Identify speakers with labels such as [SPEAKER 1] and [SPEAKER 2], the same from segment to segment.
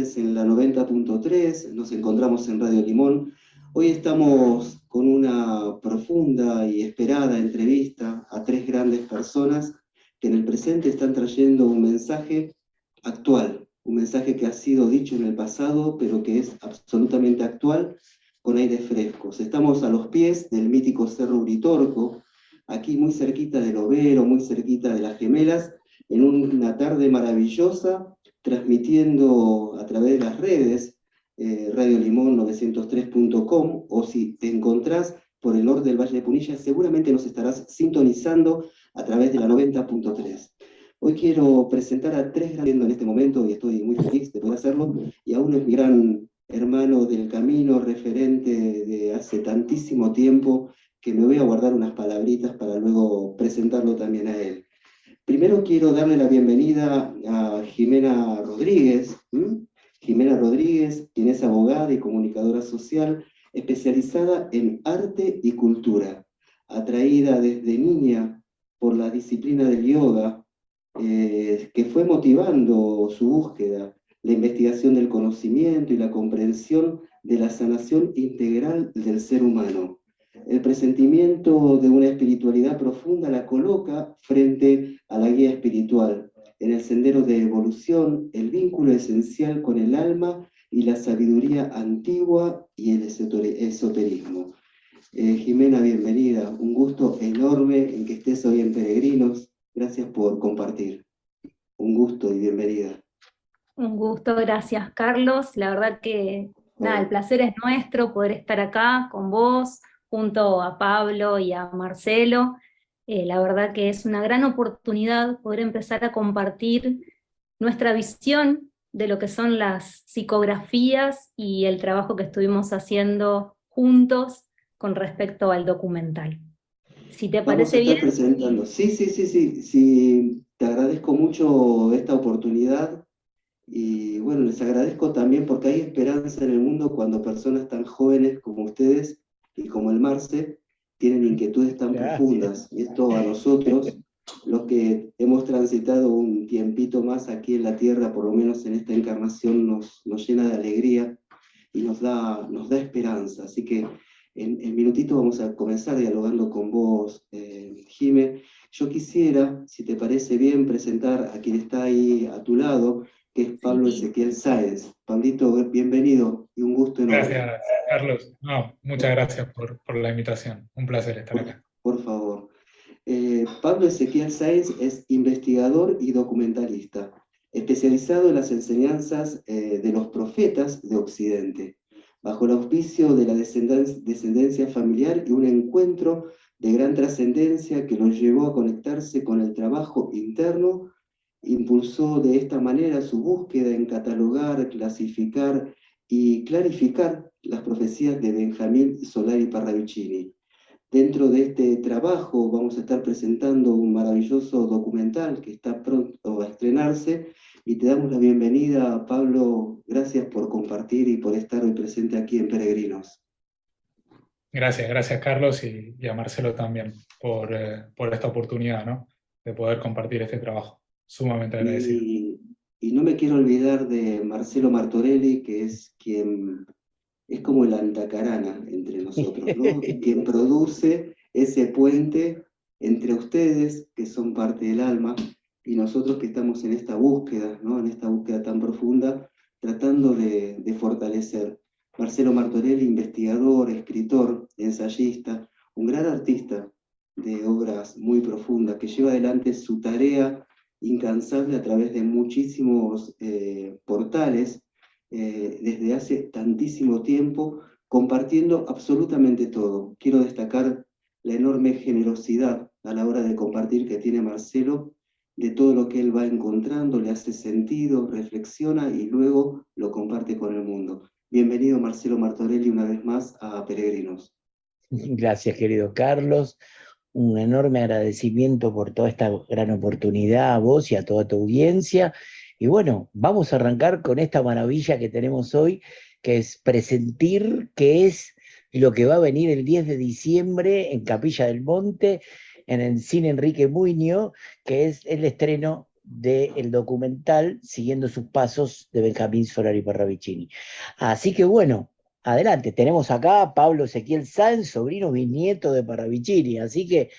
[SPEAKER 1] entonces en la 90.3, nos encontramos en Radio Limón. Hoy estamos con una profunda y esperada entrevista a tres grandes personas que en el presente están trayendo un mensaje actual, un mensaje que ha sido dicho en el pasado, pero que es absolutamente actual, con aires frescos. Estamos a los pies del mítico Cerro Uritorco, aquí muy cerquita del Overo, muy cerquita de las Gemelas, en una tarde maravillosa, transmitiendo a través de las redes, Radio Limón 903.com, o si te encontrás por el norte del Valle de Punilla, seguramente nos estarás sintonizando a través de la 90.3. Hoy quiero presentar a tres grandes en este momento, y estoy muy feliz de poder hacerlo, y a uno es mi gran hermano del camino, referente de hace tantísimo tiempo, que me voy a guardar unas palabritas para luego presentarlo también a él. Primero quiero darle la bienvenida a Jimena Rodríguez. Jimena Rodríguez, quien es abogada y comunicadora social, especializada en arte y cultura, atraída desde niña por la disciplina del yoga, que fue motivando su búsqueda, la investigación del conocimiento y la comprensión de la sanación integral del ser humano. El presentimiento de una espiritualidad profunda la coloca frente a la guía espiritual, en el sendero de evolución, el vínculo esencial con el alma y la sabiduría antigua y el esoterismo. Jimena, bienvenida. Un gusto enorme en que estés hoy en Peregrinos. Gracias por compartir. Un gusto y bienvenida.
[SPEAKER 2] Un gusto, gracias Carlos. La verdad que nada, el placer es nuestro poder estar acá con vos, junto a Pablo y a Marcelo. La verdad que es una gran oportunidad poder empezar a compartir nuestra visión de lo que son las psicografías y el trabajo que estuvimos haciendo juntos con respecto al documental. Si te
[SPEAKER 1] Vamos a
[SPEAKER 2] parece
[SPEAKER 1] estar
[SPEAKER 2] bien.
[SPEAKER 1] presentando. Sí. Te agradezco mucho esta oportunidad. Y bueno, les agradezco también porque hay esperanza en el mundo cuando personas tan jóvenes como ustedes y como el Marce tienen inquietudes tan profundas. Y esto a nosotros, los que hemos transitado un tiempito más aquí en la Tierra, por lo menos en esta encarnación, nos llena de alegría y nos da esperanza. Así que en minutito vamos a comenzar dialogando con vos, Jime. Yo quisiera, si te parece bien, presentar a quien está ahí a tu lado, que es Pablo Ezequiel Sáenz. Pablito, bienvenido y un gusto enorme.
[SPEAKER 3] Gracias, Carlos. No, muchas gracias por la invitación. Un placer estar acá.
[SPEAKER 1] Por favor. Pablo Ezequiel Sáenz es investigador y documentalista, especializado en las enseñanzas de los profetas de Occidente, bajo el auspicio de la descendencia familiar y un encuentro de gran trascendencia que lo llevó a conectarse con el trabajo interno. Impulsó de esta manera su búsqueda en catalogar, clasificar y clarificar las profecías de Benjamín Solari Parravicini. Dentro de este trabajo vamos a estar presentando un maravilloso documental que está pronto a estrenarse, y te damos la bienvenida, Pablo. Gracias por compartir y por estar hoy presente aquí en Peregrinos.
[SPEAKER 3] Gracias Carlos y a Marcelo también por esta oportunidad, ¿no?, de poder compartir este trabajo. Sumamente agradecido.
[SPEAKER 1] Y no me quiero olvidar de Marcelo Martorelli, que es quien es como el antacarana entre nosotros, ¿no? Quien produce ese puente entre ustedes, que son parte del alma, y nosotros que estamos en esta búsqueda, ¿no? En esta búsqueda tan profunda, tratando de fortalecer. Marcelo Martorelli, investigador, escritor, ensayista, un gran artista de obras muy profundas, que lleva adelante su tarea incansable a través de muchísimos portales, desde hace tantísimo tiempo, compartiendo absolutamente todo. Quiero destacar la enorme generosidad a la hora de compartir que tiene Marcelo, de todo lo que él va encontrando, le hace sentido, reflexiona y luego lo comparte con el mundo. Bienvenido, Marcelo Martorelli, una vez más a Peregrinos.
[SPEAKER 4] Gracias, querido Carlos. Un enorme agradecimiento por toda esta gran oportunidad a vos y a toda tu audiencia. Y bueno, vamos a arrancar con esta maravilla que tenemos hoy, que es presentir qué es lo que va a venir el 10 de diciembre en Capilla del Monte, en el Cine Enrique Muñoz, que es el estreno del documental Siguiendo sus pasos de Benjamín Solari Parravicini. Así que bueno, adelante, tenemos acá a Pablo Ezequiel Sáenz, sobrino bisnieto de Parravicini, así que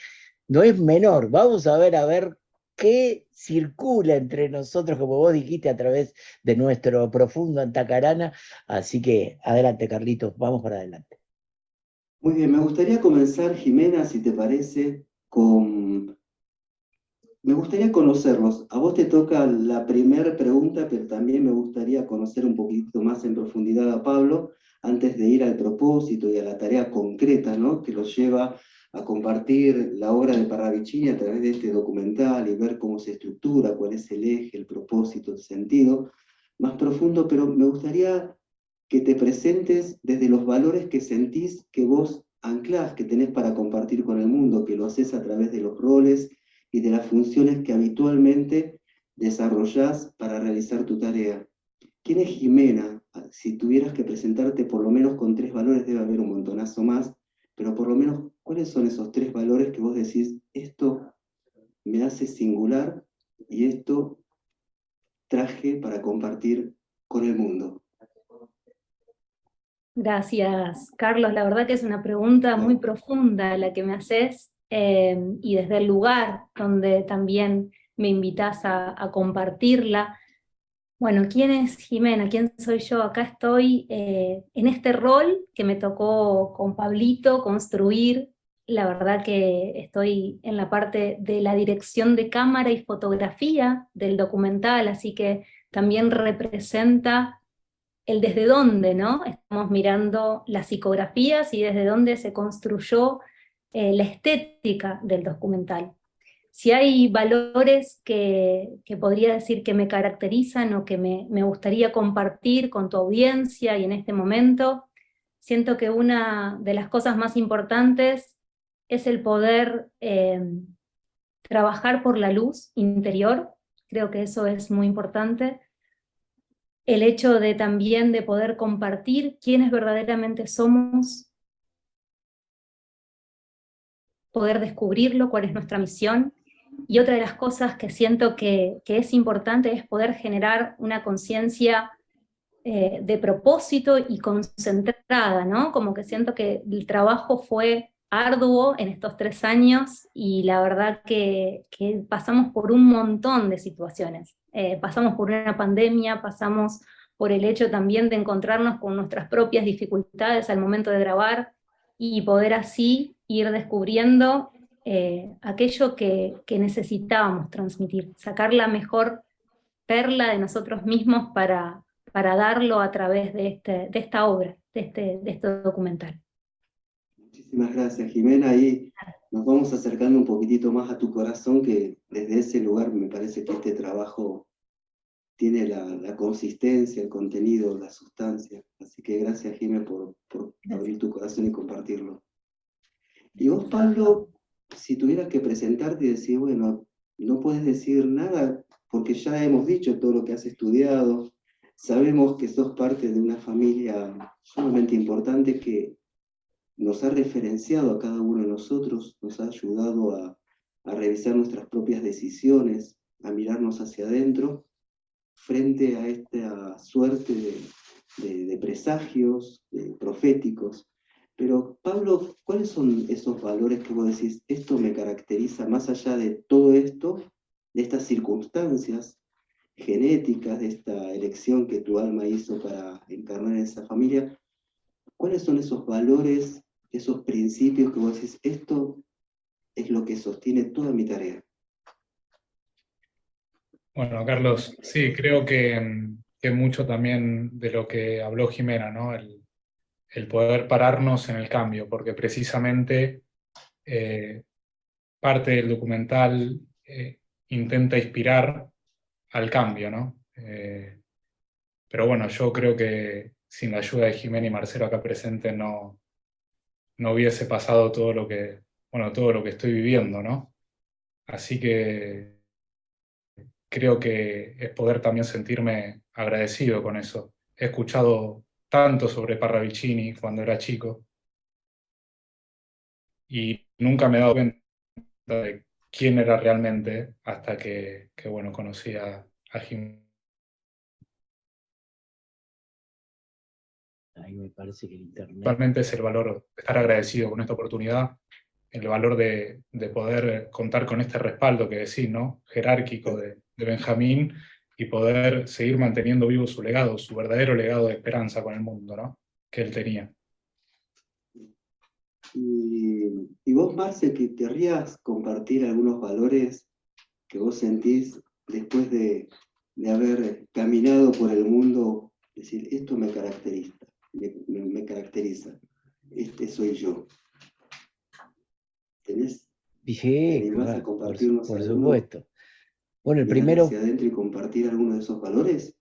[SPEAKER 4] no es menor. Vamos a ver qué circula entre nosotros, como vos dijiste, a través de nuestro profundo Antacarana. Así que adelante, Carlitos, vamos para adelante.
[SPEAKER 1] Muy bien, me gustaría comenzar, Jimena, si te parece, me gustaría conocerlos. A vos te toca la primera pregunta, pero también me gustaría conocer un poquito más en profundidad a Pablo, antes de ir al propósito y a la tarea concreta, ¿no?, que los lleva a compartir la obra de Parravicini a través de este documental y ver cómo se estructura, cuál es el eje, el propósito, el sentido más profundo, pero me gustaría que te presentes desde los valores que sentís que vos anclás, que tenés para compartir con el mundo, que lo haces a través de los roles y de las funciones que habitualmente desarrollás para realizar tu tarea. ¿Quién es Jimena? Si tuvieras que presentarte por lo menos con 3 valores, debe haber un montonazo más, pero por lo menos, ¿cuáles son esos 3 valores que vos decís, esto me hace singular y esto traje para compartir con el mundo?
[SPEAKER 2] Gracias, Carlos. La verdad que es una pregunta muy profunda la que me haces, y desde el lugar donde también me invitas a compartirla. Bueno, ¿quién es Jimena? ¿Quién soy yo? Acá estoy en este rol que me tocó con Pablito construir. La verdad que estoy en la parte de la dirección de cámara y fotografía del documental, así que también representa el desde dónde, ¿no? Estamos mirando las psicografías y desde dónde se construyó la estética del documental. Si hay valores que podría decir que me caracterizan o que me gustaría compartir con tu audiencia y en este momento, siento que una de las cosas más importantes es el poder trabajar por la luz interior. Creo que eso es muy importante. El hecho de también de poder compartir quiénes verdaderamente somos, poder descubrirlo, cuál es nuestra misión. Y otra de las cosas que siento que es importante es poder generar una conciencia de propósito y concentrada, ¿no? Como que siento que el trabajo fue arduo en estos 3 años y la verdad que pasamos por un montón de situaciones. Pasamos por una pandemia, pasamos por el hecho también de encontrarnos con nuestras propias dificultades al momento de grabar y poder así ir descubriendo aquello que necesitábamos transmitir, sacar la mejor perla de nosotros mismos para darlo a través de esta obra, de este documental.
[SPEAKER 1] Muchísimas gracias, Jimena. Ahí nos vamos acercando un poquitito más a tu corazón, que desde ese lugar me parece que este trabajo tiene la consistencia, el contenido, la sustancia. Así que gracias, Jimena, por abrir tu corazón y compartirlo. Y vos, Pablo, si tuvieras que presentarte y decir, bueno, no puedes decir nada porque ya hemos dicho todo lo que has estudiado, sabemos que sos parte de una familia sumamente importante que nos ha referenciado a cada uno de nosotros, nos ha ayudado a revisar nuestras propias decisiones, a mirarnos hacia adentro, frente a esta suerte de presagios proféticos. Pero, Pablo, ¿cuáles son esos valores que vos decís, esto me caracteriza más allá de todo esto, de estas circunstancias genéticas, de esta elección que tu alma hizo para encarnar en esa familia? ¿Cuáles son esos valores, esos principios que vos decís, esto es lo que sostiene toda mi tarea?
[SPEAKER 3] Bueno, Carlos, sí, creo que mucho también de lo que habló Jimena, ¿no? El poder pararnos en el cambio, porque precisamente parte del documental intenta inspirar al cambio, ¿no? Pero bueno, yo creo que sin la ayuda de Jimena y Marcelo acá presentes no hubiese pasado todo lo que estoy viviendo, ¿no? Así que creo que es poder también sentirme agradecido con eso. He escuchado tanto sobre Parravicini cuando era chico y nunca me he dado cuenta de quién era realmente hasta que bueno, conocí a Jimena.
[SPEAKER 4] Ahí me parece que el internet...
[SPEAKER 3] Realmente es el valor de estar agradecido con esta oportunidad, el valor de poder contar con este respaldo que decís, ¿no? Jerárquico de Benjamín, y poder seguir manteniendo vivo su legado, su verdadero legado de esperanza con el mundo, ¿no? Que él tenía.
[SPEAKER 1] Y vos, Marce, que querrías compartir algunos valores que vos sentís después de haber caminado por el mundo, decir, esto me caracteriza, me caracteriza, este soy yo. ¿Te
[SPEAKER 4] Sí,
[SPEAKER 1] animás a
[SPEAKER 4] claro,
[SPEAKER 1] compartirnos
[SPEAKER 4] por
[SPEAKER 1] alguno?
[SPEAKER 4] Supuesto. Bueno, el
[SPEAKER 1] Mirar
[SPEAKER 4] primero,
[SPEAKER 1] hacia adentro y compartir alguno de esos valores.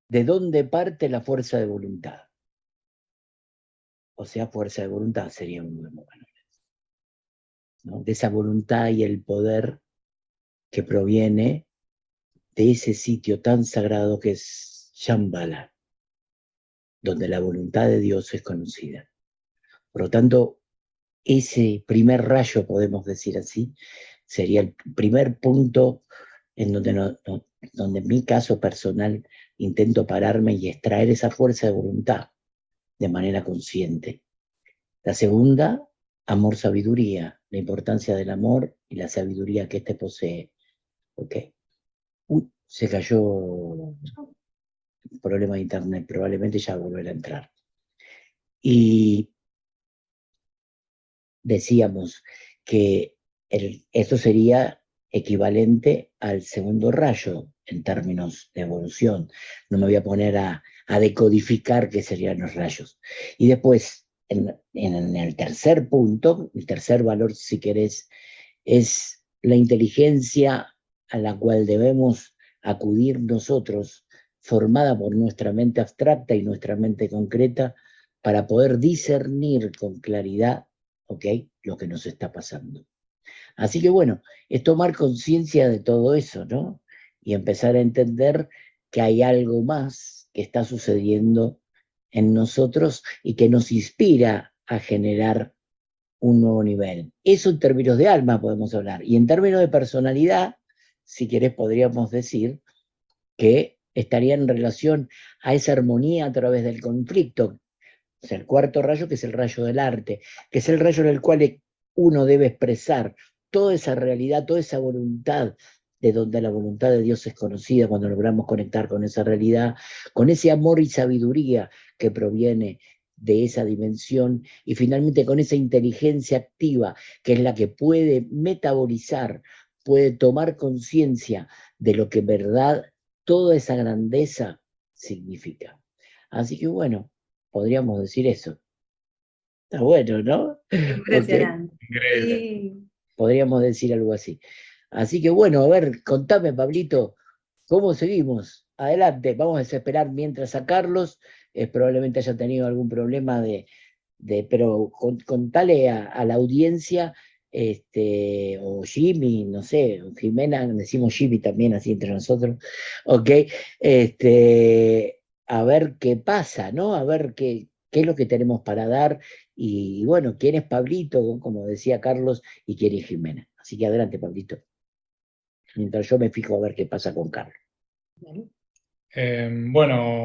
[SPEAKER 4] ¿de dónde parte la fuerza de voluntad? O sea, fuerza de voluntad sería uno de los valores, ¿no? De esa voluntad y el poder que proviene de ese sitio tan sagrado que es Shambhala, donde la voluntad de Dios es conocida. Por lo tanto, ese primer rayo, podemos decir así, sería el primer punto en donde en mi caso personal intento pararme y extraer esa fuerza de voluntad de manera consciente. La segunda, amor, sabiduría, la importancia del amor y la sabiduría que éste posee. Ok. Se cayó el problema de internet, probablemente ya volverá a entrar. Y decíamos que esto sería equivalente al segundo rayo en términos de evolución. No me voy a poner a decodificar qué serían los rayos. Y después, en el tercer punto, el tercer valor, si querés, es la inteligencia a la cual debemos acudir nosotros, formada por nuestra mente abstracta y nuestra mente concreta, para poder discernir con claridad, ¿ok?, lo que nos está pasando. Así que bueno, es tomar conciencia de todo eso, ¿no? Y empezar a entender que hay algo más que está sucediendo en nosotros y que nos inspira a generar un nuevo nivel. Eso en términos de alma podemos hablar. Y en términos de personalidad, si querés, podríamos decir que estaría en relación a esa armonía a través del conflicto. O sea, el cuarto rayo, que es el rayo del arte, que es el rayo en el cual uno debe expresar toda esa realidad, toda esa voluntad, de donde la voluntad de Dios es conocida, cuando logramos conectar con esa realidad, con ese amor y sabiduría que proviene de esa dimensión, y finalmente con esa inteligencia activa, que es la que puede metabolizar, puede tomar conciencia de lo que en verdad toda esa grandeza significa. Así que bueno, podríamos decir eso. Está bueno, ¿no?
[SPEAKER 2] Impresionante.
[SPEAKER 3] Increíble.
[SPEAKER 2] Sí.
[SPEAKER 4] Podríamos decir algo así. Así que bueno, a ver, contame, Pablito, ¿cómo seguimos? Adelante, vamos a esperar mientras a Carlos, probablemente haya tenido algún problema pero contale a la audiencia, o Jimmy, no sé, o Jimena, decimos Jimmy también así entre nosotros, ok, a ver qué pasa, ¿no? A ver qué es lo que tenemos para dar, y bueno, quién es Pablito, como decía Carlos, y quién es Jimena. Así que adelante, Pablito. Mientras yo me fijo a ver qué pasa con Carlos.
[SPEAKER 3] Bueno,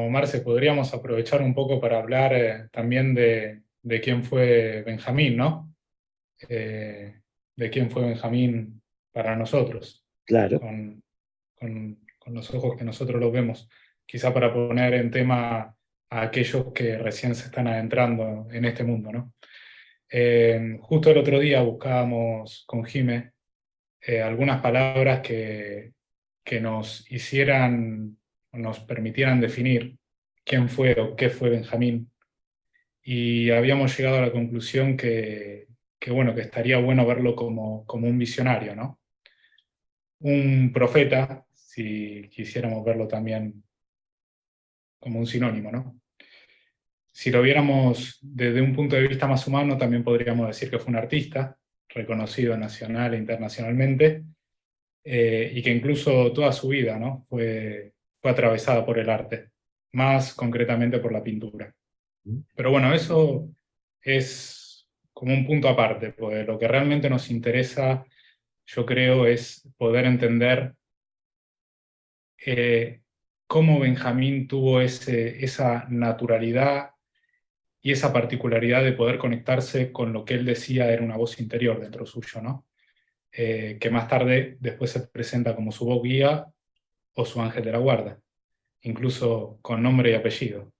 [SPEAKER 3] Marce, podríamos aprovechar un poco para hablar también de quién fue Benjamín, ¿no? De quién fue Benjamín para nosotros,
[SPEAKER 4] Claro.
[SPEAKER 3] con los ojos que nosotros lo vemos, quizá para poner en tema a aquellos que recién se están adentrando en este mundo, ¿no? Justo el otro día buscábamos con Jime algunas palabras que nos hicieran, nos permitieran definir quién fue o qué fue Benjamín, y habíamos llegado a la conclusión que bueno, que estaría bueno verlo como un visionario, ¿no? Un profeta, si quisiéramos verlo también como un sinónimo, ¿no? Si lo viéramos desde un punto de vista más humano, también podríamos decir que fue un artista, reconocido nacional e internacionalmente, y que incluso toda su vida, ¿no?, fue atravesada por el arte, más concretamente por la pintura. Pero bueno, eso es como un punto aparte, porque lo que realmente nos interesa yo creo, es poder entender cómo Benjamín tuvo esa naturalidad y esa particularidad de poder conectarse con lo que él decía era una voz interior dentro suyo, ¿no? Que más tarde después se presenta como su voz guía o su ángel de la guarda, incluso con nombre y apellido,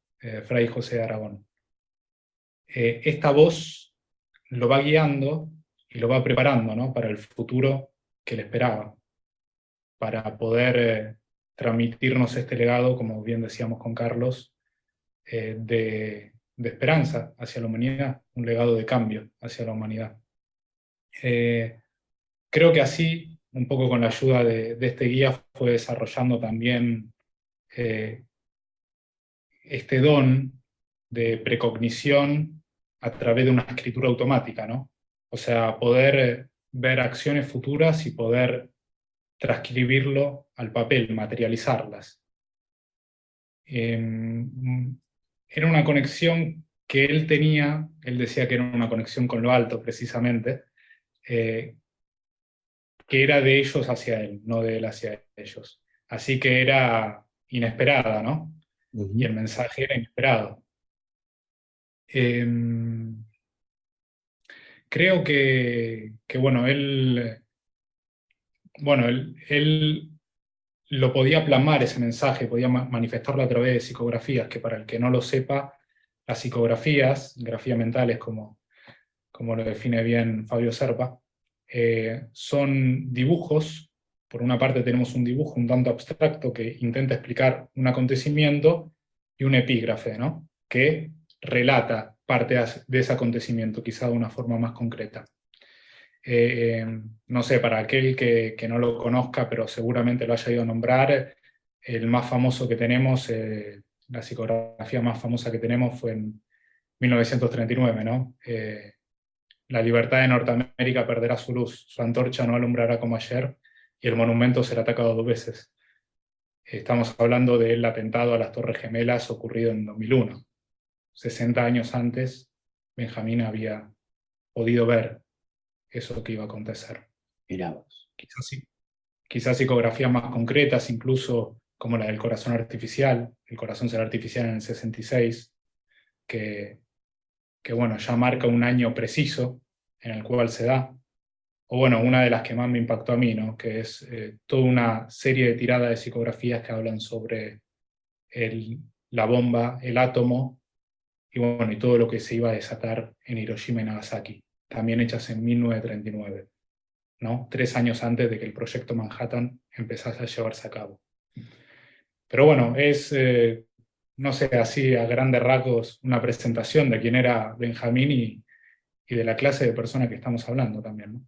[SPEAKER 3] Fray José de Aragón. Esta voz lo va guiando y lo va preparando, ¿no?, para el futuro que le esperaba, para poder transmitirnos este legado, como bien decíamos con Carlos, de esperanza hacia la humanidad, un legado de cambio hacia la humanidad. Creo que así, un poco con la ayuda de este guía, fue desarrollando también este don de precognición a través de una escritura automática, ¿no? O sea, poder ver acciones futuras y poder transcribirlo al papel, materializarlas. Era una conexión que él tenía, él decía que era una conexión con lo alto precisamente, que era de ellos hacia él, no de él hacia ellos. Así que era inesperada, ¿no? Y el mensaje era inesperado. Creo que bueno, él lo podía plasmar ese mensaje, podía manifestarlo a través de psicografías, que para el que no lo sepa, las psicografías, grafías mentales, como lo define bien Fabio Serpa, son dibujos. Por una parte tenemos un dibujo un tanto abstracto que intenta explicar un acontecimiento, y un epígrafe, ¿no?, que relata parte de ese acontecimiento, quizá de una forma más concreta. No sé, para aquel que no lo conozca, pero seguramente lo haya ido a nombrar, el más famoso que tenemos, la psicografía más famosa que tenemos fue en 1939, ¿no? La libertad de Norteamérica perderá su luz, su antorcha no alumbrará como ayer, y el monumento será atacado 2 veces. Estamos hablando del atentado a las Torres Gemelas ocurrido en 2001. 60 años antes, Benjamín había podido ver eso que iba a acontecer.
[SPEAKER 4] Miramos.
[SPEAKER 3] Quizás psicografías más concretas, incluso como la del corazón artificial. El corazón será artificial en el 66, que bueno, ya marca un año preciso en el cual se da. O bueno, una de las que más me impactó a mí, ¿no?, que es toda una serie de tiradas de psicografías que hablan sobre la bomba, el átomo, y bueno, y todo lo que se iba a desatar en Hiroshima y Nagasaki, también hechas en 1939, ¿no?, 3 años antes de que el proyecto Manhattan empezase a llevarse a cabo. Pero bueno, es, no sé, así a grandes rasgos, una presentación de quién era Benjamín y de la clase de persona que estamos hablando también, ¿no?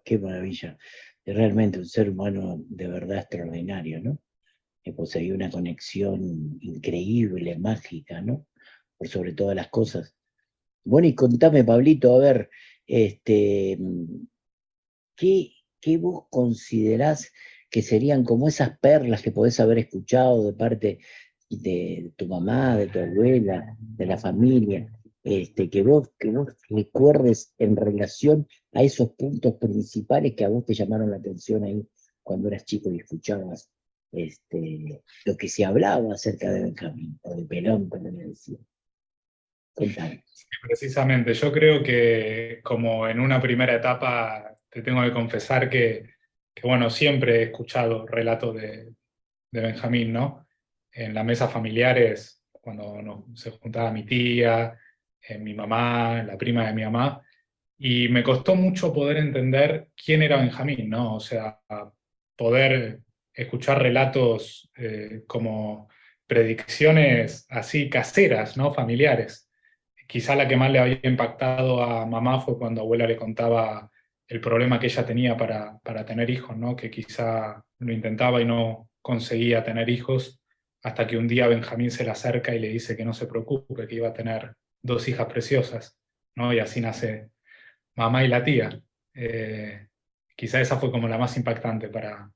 [SPEAKER 4] Qué maravilla. Es realmente un ser humano de verdad extraordinario, ¿no? Que poseía una conexión increíble, mágica, ¿no? Por sobre todas las cosas. Bueno, y contame, Pablito, a ver, ¿qué vos considerás que serían como esas perlas que podés haber escuchado de parte de tu mamá, de tu abuela, de la familia, que vos recuerdes en relación a esos puntos principales que a vos te llamaron la atención ahí cuando eras chico y escuchabas lo que se hablaba acerca de Benjamín, o de Perón, como le decía? Contame.
[SPEAKER 3] Sí, precisamente, yo creo que como en una primera etapa te tengo que confesar que bueno, siempre he escuchado relatos de Benjamín, ¿no? En las mesas familiares, cuando se juntaba mi tía, mi mamá, la prima de mi mamá, y me costó mucho poder entender quién era Benjamín, ¿no? O sea, poder escuchar relatos como predicciones así caseras, ¿no?, familiares. Quizá la que más le había impactado a mamá fue cuando abuela le contaba el problema que ella tenía para tener hijos, ¿no?, que quizá lo intentaba y no conseguía tener hijos, hasta que un día Benjamín se le acerca y le dice que no se preocupe, que iba a tener 2 hijas preciosas, ¿no? Y así nace mamá y la tía. Quizá esa fue como la más impactante para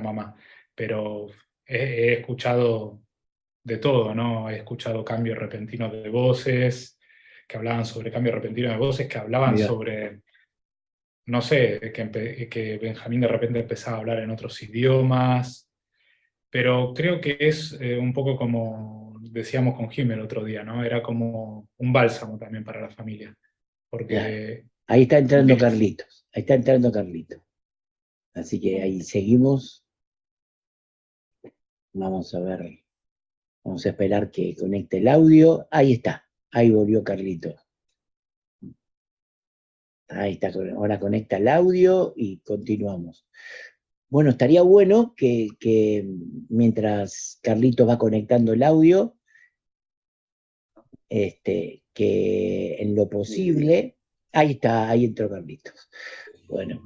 [SPEAKER 3] mamá, pero he escuchado de todo, ¿no? He escuchado cambios repentinos de voces, que hablaban sobre cambios repentinos de voces, que hablaban
[SPEAKER 4] Mirá.
[SPEAKER 3] sobre, no sé, que Benjamín de repente empezaba a hablar en otros idiomas, pero creo que es un poco como decíamos con Jimmy el otro día, ¿no? Era como un bálsamo también para la familia,
[SPEAKER 4] Claro.
[SPEAKER 3] porque
[SPEAKER 4] Ahí está entrando
[SPEAKER 3] utiliza...
[SPEAKER 4] Carlitos. Ahí está entrando Carlitos. Así que ahí seguimos. Vamos a ver. Vamos a esperar que conecte el audio. Ahí está. Ahí volvió Carlitos. Ahí está. Ahora conecta el audio y continuamos. Bueno, estaría bueno que mientras Carlitos va conectando el audio, que en lo posible, ahí está, ahí entró Carlitos. Bueno,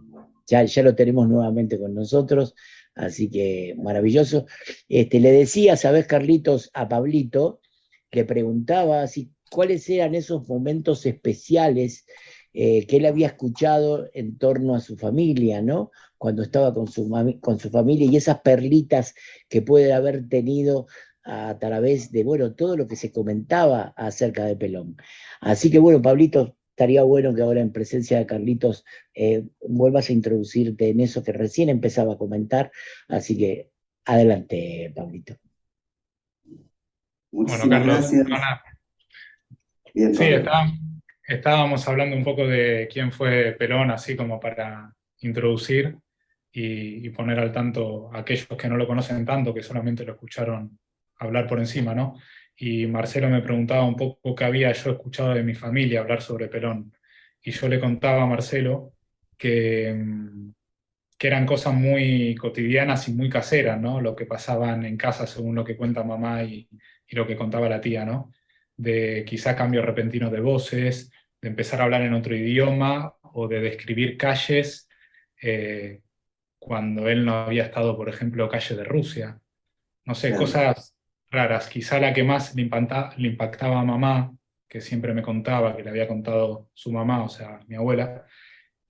[SPEAKER 4] ya lo tenemos nuevamente con nosotros, así que maravilloso. Le decía, ¿sabés, Carlitos, a Pablito? Le preguntaba cuáles eran esos momentos especiales que él había escuchado en torno a su familia, ¿no? Cuando estaba con su familia, y esas perlitas que puede haber tenido a través de, bueno, todo lo que se comentaba acerca de Pelón. Así que, bueno, Pablito, estaría bueno que ahora en presencia de Carlitos vuelvas a introducirte en eso que recién empezaba a comentar. Así que adelante, Pablito.
[SPEAKER 3] Bueno,
[SPEAKER 1] Muchísimas
[SPEAKER 3] Carlos,
[SPEAKER 1] gracias. Bien,
[SPEAKER 3] sí,
[SPEAKER 1] Pablo.
[SPEAKER 3] estábamos hablando un poco de quién fue Pelón, así como para introducir y poner al tanto a aquellos que no lo conocen tanto, que solamente lo escucharon hablar por encima, ¿no? Y Marcelo me preguntaba un poco qué había yo escuchado de mi familia hablar sobre Pelón. Y yo le contaba a Marcelo que eran cosas muy cotidianas y muy caseras, ¿no? Lo que pasaban en casa según lo que cuenta mamá y lo que contaba la tía, ¿no? De quizá cambios repentinos de voces, de empezar a hablar en otro idioma o de describir calles eh, cuando él no había estado, por ejemplo, calle de Rusia. No sé,
[SPEAKER 1] Claro.
[SPEAKER 3] cosas raras. Quizá la que más le impactaba a mamá, que siempre me contaba, que le había contado su mamá, o sea, mi abuela,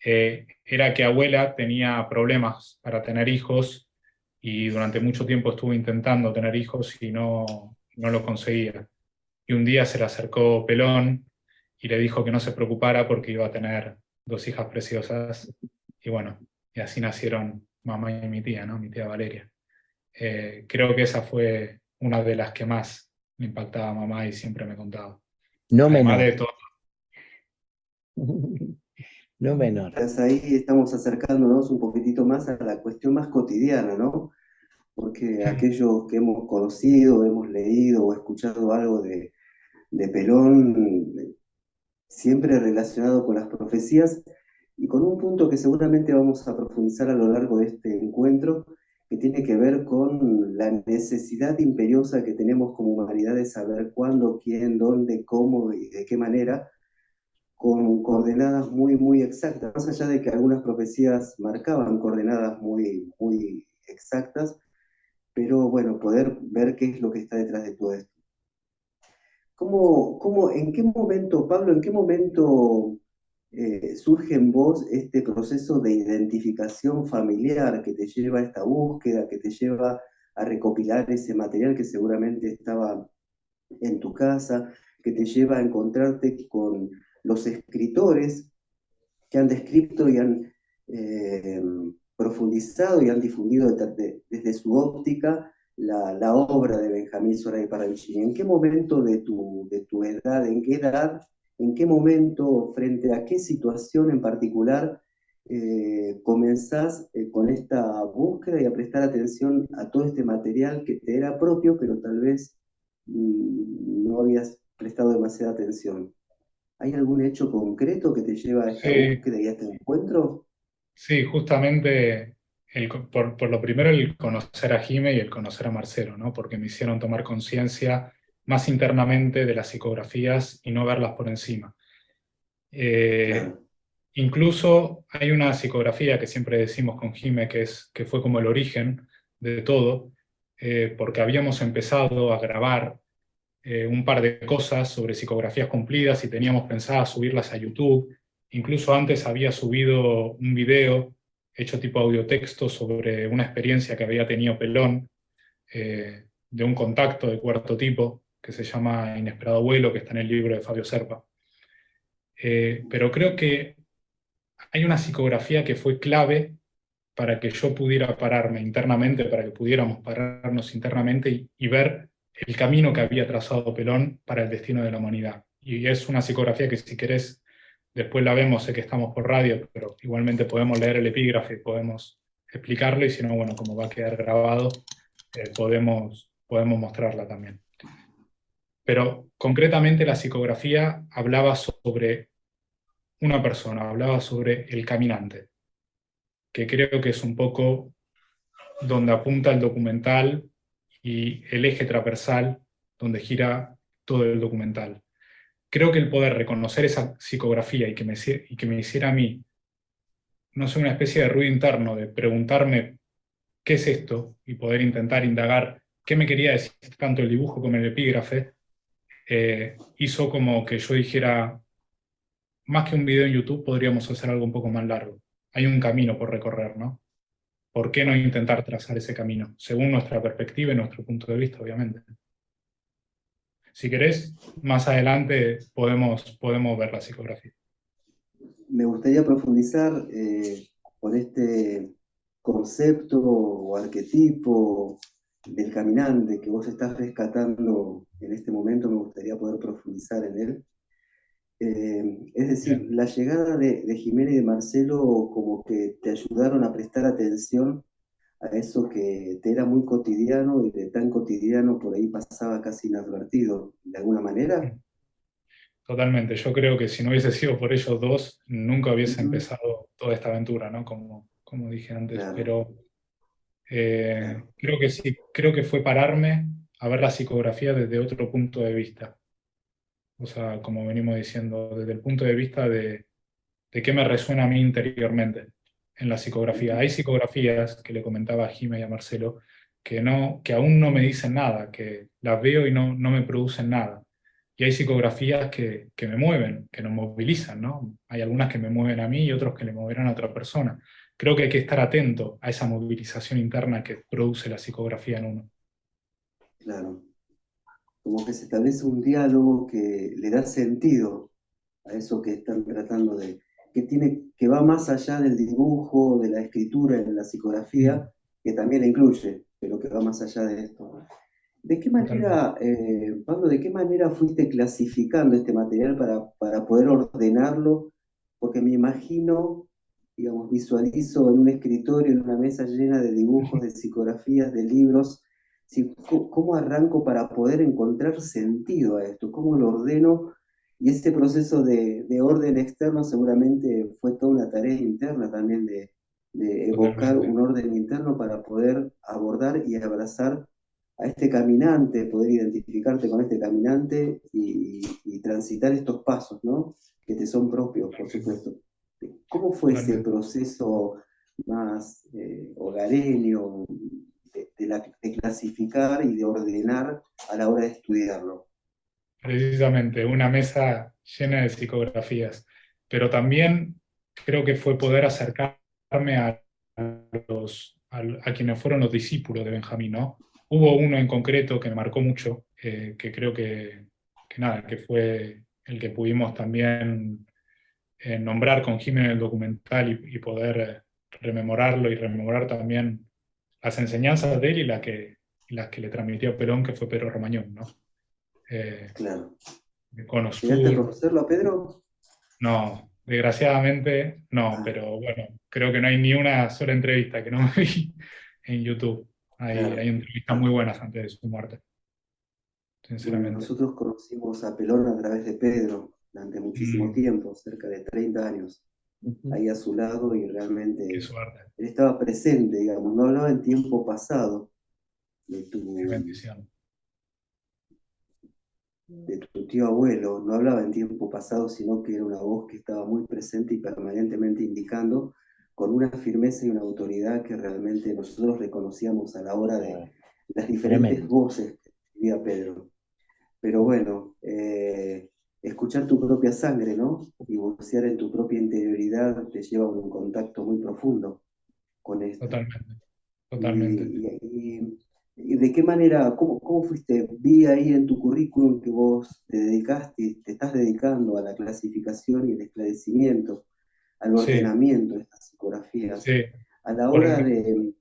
[SPEAKER 3] era que abuela tenía problemas para tener hijos y durante mucho tiempo estuvo intentando tener hijos y no lo conseguía. Y un día se le acercó Pelón y le dijo que no se preocupara porque iba a tener dos hijas preciosas. Y bueno, y así nacieron mamá y mi tía, ¿no? Mi tía Valeria. Creo que esa fue una de las que más me impactaba a mamá y siempre me contaba.
[SPEAKER 4] No
[SPEAKER 3] Además
[SPEAKER 4] menor.
[SPEAKER 3] de todo.
[SPEAKER 4] No menor.
[SPEAKER 1] Pues ahí estamos acercándonos un poquitito más a la cuestión más cotidiana, ¿no? Porque aquellos que hemos conocido, hemos leído o escuchado algo de Pelón, siempre relacionado con las profecías y con un punto que seguramente vamos a profundizar a lo largo de este encuentro, que tiene que ver con la necesidad imperiosa que tenemos como humanidad de saber cuándo, quién, dónde, cómo y de qué manera, con coordenadas muy, muy exactas, más allá de que algunas profecías marcaban coordenadas muy, muy exactas, pero bueno, poder ver qué es lo que está detrás de todo esto. En qué momento, Pablo, en qué momento surge en vos este proceso de identificación familiar que te lleva a esta búsqueda, que te lleva a recopilar ese material que seguramente estaba en tu casa, que te lleva a encontrarte con los escritores que han descrito y han eh, profundizado y han difundido desde su óptica la obra de Benjamín Soraya Parravicini? ¿En qué momento de tu edad, en qué momento, frente a qué situación en particular, comenzás con esta búsqueda y a prestar atención a todo este material que te era propio, pero tal vez no habías prestado demasiada atención? ¿Hay algún hecho concreto que te lleva a esta
[SPEAKER 3] Sí,
[SPEAKER 1] búsqueda y a este encuentro?
[SPEAKER 3] sí, justamente por lo primero el conocer a Jime y el conocer a Marcelo, ¿no? Porque me hicieron tomar conciencia más internamente de las psicografías y no verlas por encima. Eh,
[SPEAKER 1] Claro,
[SPEAKER 3] Incluso hay una psicografía que siempre decimos con Jime que fue como el origen de todo, porque habíamos empezado a grabar un par de cosas sobre psicografías cumplidas y teníamos pensado subirlas a YouTube. Incluso antes había subido un video hecho tipo audiotexto sobre una experiencia que había tenido Pelón, de un contacto de cuarto tipo que se llama Inesperado Vuelo, que está en el libro de Fabio Serpa. Pero creo que hay una psicografía que fue clave para que yo pudiera pararme internamente, para que pudiéramos pararnos internamente y ver el camino que había trazado Pelón para el destino de la humanidad. Y es una psicografía que, si querés, después la vemos, sé que estamos por radio, pero igualmente podemos leer el epígrafe, podemos explicarlo, y si no, bueno, como va a quedar grabado, podemos mostrarla también. Pero concretamente la psicografía hablaba sobre una persona, hablaba sobre el caminante, que creo que es un poco donde apunta el documental y el eje transversal donde gira todo el documental. Creo que el poder reconocer esa psicografía y que me hiciera a mí, no sé, una especie de ruido interno, de preguntarme qué es esto y poder intentar indagar qué me quería decir tanto el dibujo como el epígrafe, hizo como que yo dijera, más que un video en YouTube, podríamos hacer algo un poco más largo. Hay un camino por recorrer, ¿no? ¿Por qué no intentar trazar ese camino? Según nuestra perspectiva y nuestro punto de vista, obviamente. Si querés, más adelante podemos ver la psicografía.
[SPEAKER 1] Me gustaría profundizar con este concepto o arquetipo del caminante que vos estás rescatando en este momento. Me gustaría poder profundizar en él. Es decir,
[SPEAKER 3] Bien.
[SPEAKER 1] la llegada de Jimena y de Marcelo como que te ayudaron a prestar atención a eso que te era muy cotidiano y de tan cotidiano por ahí pasaba casi inadvertido, de alguna manera.
[SPEAKER 3] Totalmente. Yo creo que si no hubiese sido por ellos dos, nunca hubiese
[SPEAKER 1] Ujú.
[SPEAKER 3] empezado toda esta aventura, ¿no? Como dije antes.
[SPEAKER 1] Claro,
[SPEAKER 3] Pero
[SPEAKER 1] claro.
[SPEAKER 3] creo que sí, creo que fue pararme a ver la psicografía desde otro punto de vista. O sea, como venimos diciendo, desde el punto de vista de qué me resuena a mí interiormente en la psicografía.
[SPEAKER 1] Ujú.
[SPEAKER 3] Hay psicografías que le comentaba a Jimé y a Marcelo que aún no me dicen nada, que las veo y no me producen nada. Y hay psicografías que me mueven, que nos movilizan, ¿no? Hay algunas que me mueven a mí y otros que le moverán a otra persona. Creo que hay que estar atento a esa movilización interna que produce la psicografía en uno.
[SPEAKER 1] Claro. Como que se establece un diálogo que le da sentido a eso que están tratando de, que va más allá del dibujo, de la escritura, de la psicografía,
[SPEAKER 3] Mm,
[SPEAKER 1] que también la incluye, pero que va más allá de esto. ¿De qué
[SPEAKER 3] totalmente.
[SPEAKER 1] manera, Pablo, de qué manera fuiste clasificando este material para poder ordenarlo? Porque me imagino, digamos, visualizo en un escritorio, en una mesa llena de dibujos, de psicografías, de libros. Si, ¿cómo arranco para poder encontrar sentido a esto? ¿Cómo lo ordeno? Y ese proceso de orden externo seguramente fue toda una tarea interna también de evocar
[SPEAKER 3] Totalmente.
[SPEAKER 1] un orden interno para poder abordar y abrazar a este caminante, poder identificarte con este caminante y transitar estos pasos, ¿no? Que te son propios, por
[SPEAKER 3] Totalmente.
[SPEAKER 1] supuesto. ¿Cómo fue ese
[SPEAKER 3] Totalmente.
[SPEAKER 1] proceso más hogareño de clasificar y de ordenar a la hora de estudiarlo?
[SPEAKER 3] Precisamente, una mesa llena de psicografías. Pero también creo que fue poder acercarme a quienes fueron los discípulos de Benjamín, ¿no? Hubo uno en concreto que me marcó mucho, que creo que nada, que fue el que pudimos también nombrar con Jiménez en el documental y poder rememorarlo y rememorar también las enseñanzas de él y las que le transmitió a Perón, que fue Pedro Romagnón, ¿no?
[SPEAKER 1] Claro.
[SPEAKER 3] De Cono
[SPEAKER 1] ¿Llegaste a
[SPEAKER 3] Sur.
[SPEAKER 1] conocerlo a Pedro?
[SPEAKER 3] No, desgraciadamente no,
[SPEAKER 1] Ah,
[SPEAKER 3] pero bueno, creo que no hay ni una sola entrevista que no me vi en YouTube. Hay
[SPEAKER 1] claro.
[SPEAKER 3] entrevistas muy
[SPEAKER 1] Ah,
[SPEAKER 3] buenas antes de su muerte,
[SPEAKER 1] bueno,
[SPEAKER 3] sinceramente.
[SPEAKER 1] nosotros conocimos a Pelón a través de Pedro durante muchísimo
[SPEAKER 3] Mm,
[SPEAKER 1] tiempo, cerca de 30 años,
[SPEAKER 4] Ujú.
[SPEAKER 1] ahí a su lado y
[SPEAKER 3] qué
[SPEAKER 1] realmente
[SPEAKER 3] suerte,
[SPEAKER 1] él estaba presente, digamos, no hablaba en tiempo pasado de
[SPEAKER 3] qué
[SPEAKER 1] tu,
[SPEAKER 3] bendición.
[SPEAKER 1] de tu tío abuelo, no hablaba en tiempo pasado, sino que era una voz que estaba muy presente y permanentemente indicando con una firmeza y una autoridad que realmente nosotros reconocíamos a la hora de
[SPEAKER 4] Ah,
[SPEAKER 1] las diferentes
[SPEAKER 4] tremendo.
[SPEAKER 1] voces que tenía Pedro. Pero bueno, escuchar tu propia sangre, ¿no? Y bucear en tu propia interioridad te lleva a un contacto muy profundo con esto.
[SPEAKER 3] Totalmente, totalmente.
[SPEAKER 1] Y de qué manera, cómo fuiste? Vi ahí en tu currículum que vos te dedicaste, te estás dedicando a la clasificación y el esclarecimiento al
[SPEAKER 3] Sí,
[SPEAKER 1] ordenamiento de estas psicografías.
[SPEAKER 3] sí.
[SPEAKER 1] A la
[SPEAKER 3] Por
[SPEAKER 1] hora
[SPEAKER 3] ejemplo,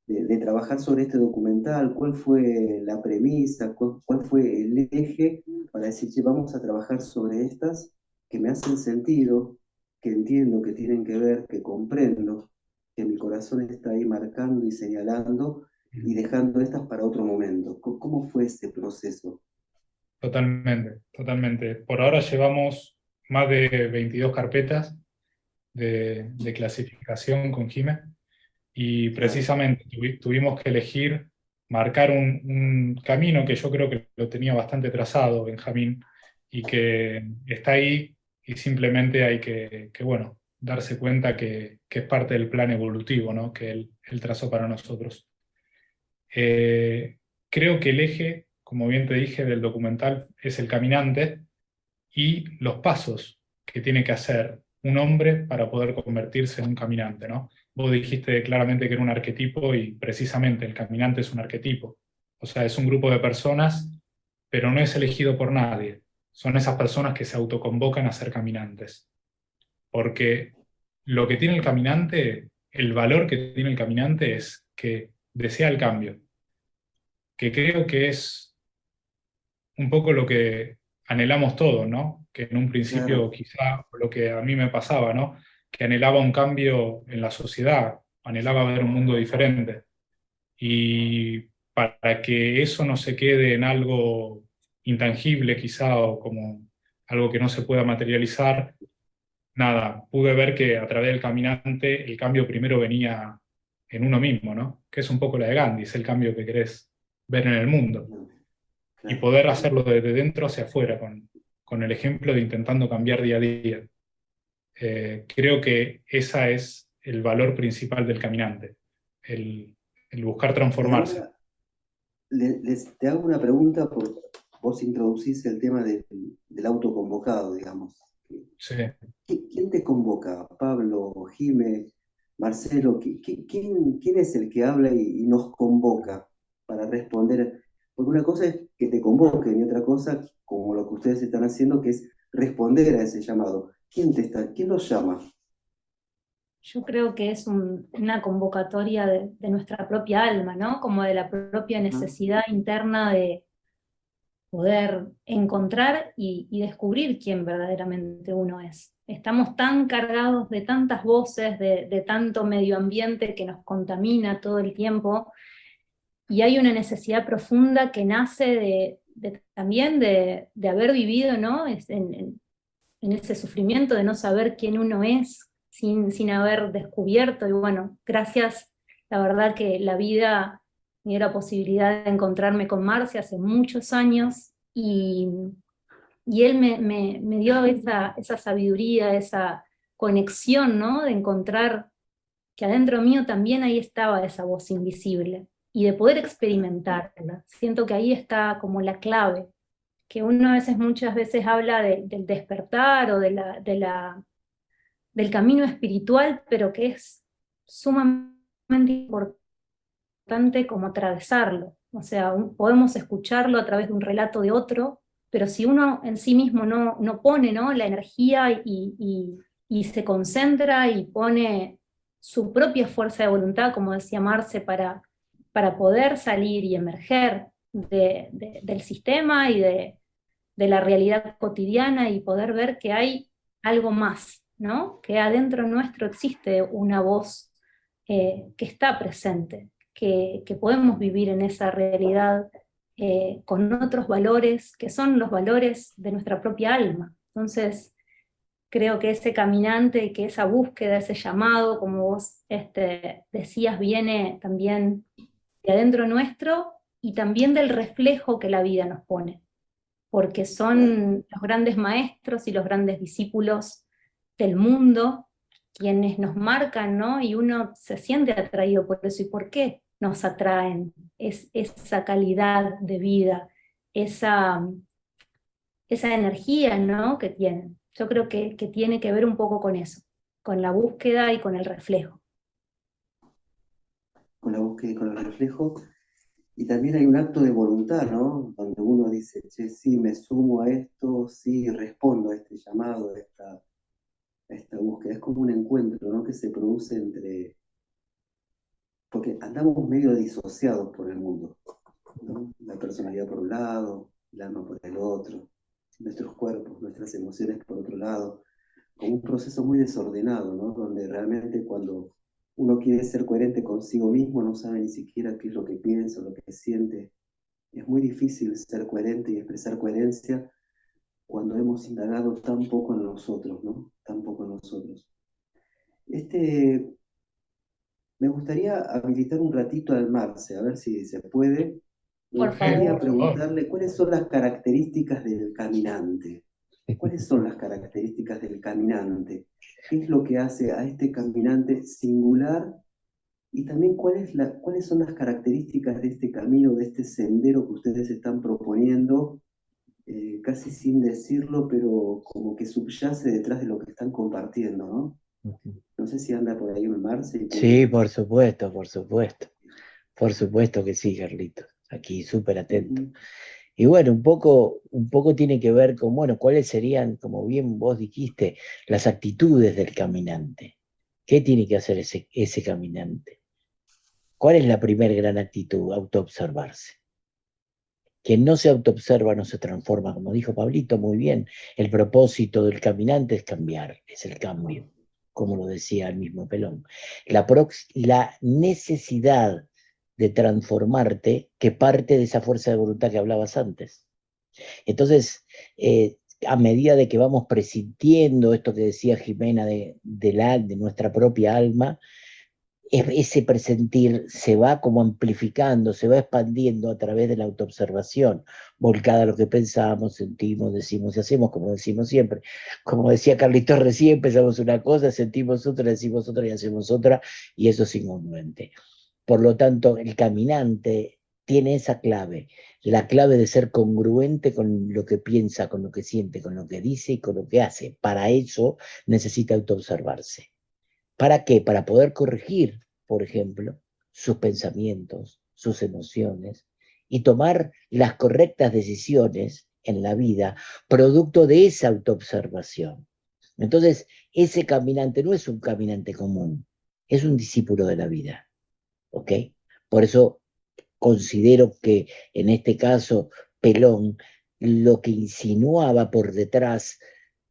[SPEAKER 1] de trabajar sobre este documental, ¿cuál fue la premisa, cuál fue el eje para decir, "Che, vamos a trabajar sobre estas que me hacen sentido, que entiendo, que tienen que ver, que comprendo, que mi corazón está ahí marcando y señalando y dejando estas para otro momento"? ¿Cómo fue ese proceso?
[SPEAKER 3] totalmente, totalmente. Por ahora llevamos más de 22 carpetas de clasificación con Jime y
[SPEAKER 1] Claro,
[SPEAKER 3] precisamente tuvimos que elegir, marcar un camino que yo creo que lo tenía bastante trazado Benjamín y que está ahí y simplemente hay bueno, darse cuenta que es parte del plan evolutivo, ¿no? Que él trazó para nosotros. Eh, Creo que el eje, como bien te dije, del documental es el caminante y los pasos que tiene que hacer un hombre para poder convertirse en un caminante, ¿no? Vos dijiste claramente que era un arquetipo y precisamente el caminante es un arquetipo. O sea, es un grupo de personas, pero no es elegido por nadie. Son esas personas que se autoconvocan a ser caminantes. Porque lo que tiene el caminante, el valor que tiene el caminante es que desea el cambio, que creo que es un poco lo que anhelamos todos, ¿no? Que en un principio
[SPEAKER 1] claro.
[SPEAKER 3] quizá lo que a mí me pasaba, ¿no? Que anhelaba un cambio en la sociedad, anhelaba ver un mundo diferente. Y para que eso no se quede en algo intangible quizá o como algo que no se pueda materializar, nada, pude ver que a través del caminante el cambio primero venía en uno mismo, ¿no? Que es un poco la de Gandhi, es el cambio que querés ver en el mundo y
[SPEAKER 1] Claro.
[SPEAKER 3] poder hacerlo desde dentro hacia afuera, con el ejemplo de intentando cambiar día a día. Creo que ese es el valor principal del caminante, el, el buscar
[SPEAKER 1] Y
[SPEAKER 3] transformarse.
[SPEAKER 1] ahora te hago una pregunta, porque vos introducís el tema del autoconvocado, digamos.
[SPEAKER 3] Sí.
[SPEAKER 1] ¿Quién te convoca? ¿Pablo, Jime, Marcelo? ¿Quién es el que habla y nos convoca para responder? Porque una cosa es que te convoquen y otra cosa, como lo que ustedes están haciendo, que es responder a ese llamado. ¿Quién los llama?
[SPEAKER 2] Yo creo que es una convocatoria de nuestra propia alma, ¿no? Como de la propia
[SPEAKER 1] Ajá,
[SPEAKER 2] necesidad interna de poder encontrar y descubrir quién verdaderamente uno es. Estamos tan cargados de tantas voces, de tanto medio ambiente que nos contamina todo el tiempo, y hay una necesidad profunda que nace también de haber vivido, ¿no? En ese sufrimiento de no saber quién uno es sin haber descubierto. Y bueno, gracias, la verdad que la vida me dio la posibilidad de encontrarme con Marce hace muchos años y él me dio esa sabiduría, esa conexión, ¿no? De encontrar que adentro mío también ahí estaba esa voz invisible y de poder experimentarla. Siento que ahí está como la clave, que uno a veces, muchas veces habla del despertar o del camino espiritual, pero que es sumamente importante como atravesarlo. O sea, podemos escucharlo a través de un relato de otro, pero si uno en sí mismo no pone, ¿no?, la energía y se concentra y pone su propia fuerza de voluntad, como decía Marce, para poder salir y emerger del sistema y de la realidad cotidiana y poder ver que hay algo más, ¿no? Que adentro nuestro existe una voz que está presente, que podemos vivir en esa realidad con otros valores que son los valores de nuestra propia alma. Entonces, creo que ese caminante y que esa búsqueda, ese llamado, como vos decías, viene también de adentro nuestro y también del reflejo que la vida nos pone, porque
[SPEAKER 1] claro.
[SPEAKER 2] son los grandes maestros y los grandes discípulos del mundo quienes nos marcan, ¿no? Y uno se siente atraído por eso. ¿Y por qué nos atraen? Es esa calidad de vida, esa, esa energía, ¿no?, que tienen. Yo creo que tiene que ver un poco con eso, con la búsqueda y con el reflejo.
[SPEAKER 1] Con la búsqueda y con el reflejo. Y también hay un acto de voluntad, ¿no? Donde uno dice, che, sí, me sumo a esto, sí, respondo a este llamado, a esta búsqueda. Es como un encuentro, ¿no? Que se produce entre... Porque andamos medio disociados por el mundo, ¿no? La personalidad por un lado, el alma por el otro, nuestros cuerpos, nuestras emociones por otro lado, como un proceso muy desordenado, ¿no? Donde realmente cuando uno quiere ser coherente consigo mismo, no sabe ni siquiera qué es lo que piensa, lo que siente. Es muy difícil ser coherente y expresar coherencia cuando hemos indagado tan poco en nosotros, ¿no? Tan poco en nosotros. Me gustaría habilitar un ratito al Marce, a ver si se puede. Me
[SPEAKER 2] Por
[SPEAKER 1] gustaría
[SPEAKER 2] favor.
[SPEAKER 3] Por favor.
[SPEAKER 1] preguntarle cuáles son las características del caminante. ¿Cuáles son las características del caminante? ¿Qué es lo que hace a este caminante singular? Y también cuáles son las características de este camino, de este sendero que ustedes están proponiendo, casi sin decirlo, pero como que subyace detrás de lo que están compartiendo, ¿no? No sé si anda por ahí un Marce y
[SPEAKER 4] Sí,
[SPEAKER 1] puede...
[SPEAKER 4] por supuesto, por supuesto. Por supuesto que sí, Carlitos. Aquí súper atento.
[SPEAKER 1] Ujú.
[SPEAKER 4] Y bueno, un poco tiene que ver con, bueno, cuáles serían, como bien vos dijiste, las actitudes del caminante. ¿Qué tiene que hacer ese caminante? ¿Cuál es la primera gran actitud? Autoobservarse. Quien no se autoobserva no se transforma, como dijo Pablito muy bien. El propósito del caminante es cambiar, es el cambio, como lo decía el mismo Pelón. La necesidad de transformarte que parte de esa fuerza de voluntad que hablabas antes. Entonces, a medida de que vamos presintiendo esto que decía Jimena de nuestra propia alma, ese presentir se va como amplificando, se va expandiendo a través de la autoobservación, volcada a lo que pensamos, sentimos, decimos y hacemos, como decimos siempre. Como decía Carlitos recién, pensamos una cosa, sentimos otra, decimos otra y hacemos otra, y eso es incongruente. Por lo tanto, el caminante tiene esa clave, la clave de ser congruente con lo que piensa, con lo que siente, con lo que dice y con lo que hace. Para eso necesita autoobservarse. ¿Para qué? Para poder corregir, por ejemplo, sus pensamientos, sus emociones y tomar las correctas decisiones en la vida, producto de esa autoobservación. Entonces, ese caminante no es un caminante común, es un discípulo de la vida. ¿Ok? Por eso considero que en este caso Pelón lo que insinuaba por detrás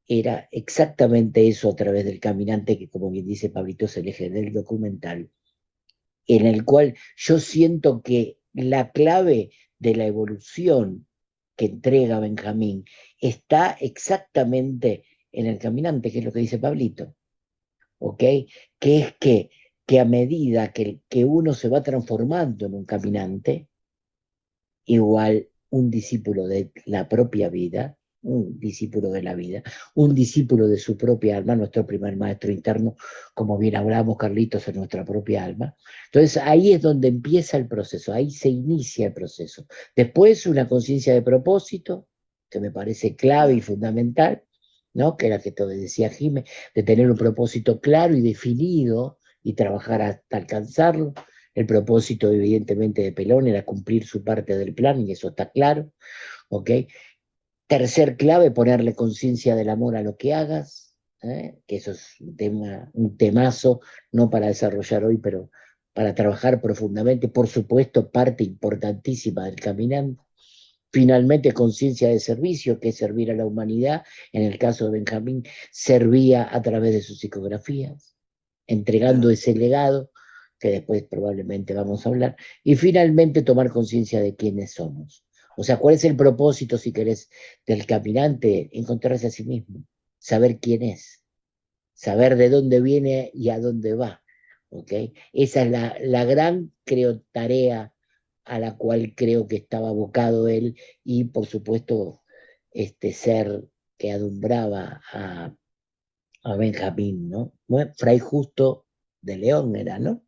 [SPEAKER 4] era exactamente eso a través del caminante, que como bien dice Pablito es el eje del documental, en el cual yo siento que la clave de la evolución que entrega Benjamín está exactamente en el caminante, que es lo que dice Pablito, ¿ok? Que es que a medida que uno se va transformando en un caminante, igual un discípulo de la propia vida, un discípulo de la vida, un discípulo de su propia alma, nuestro primer maestro interno, como bien hablamos, Carlitos, en nuestra propia alma. Entonces ahí es donde empieza el proceso, ahí se inicia el proceso. Después una conciencia de propósito, que me parece clave y
[SPEAKER 1] Claro.
[SPEAKER 4] fundamental, ¿no? Que era que te decía Jimé, de tener un propósito claro y definido y trabajar hasta alcanzarlo. El propósito, evidentemente, de Pelón era cumplir su parte del plan, y eso está claro, ¿ok? Tercer clave, ponerle conciencia del amor a lo que hagas, que eso es un temazo, no para desarrollar hoy, pero para trabajar profundamente, por supuesto, parte importantísima del caminante. Finalmente, conciencia de servicio, que es servir a la humanidad. En el caso de Benjamín, servía a través de sus psicografías, entregando
[SPEAKER 1] Claro.
[SPEAKER 4] ese legado, que después probablemente vamos a hablar. Y finalmente, tomar conciencia de quiénes somos. O sea, ¿cuál es el propósito, si querés, del caminante? Encontrarse a sí mismo, saber quién es, saber de dónde viene y a dónde va. ¿Ok? Esa es la gran, creo, tarea a la cual creo que estaba abocado él, y por supuesto este ser que adumbraba a Benjamín, ¿no? Bueno, Fray Justo de León era, ¿no?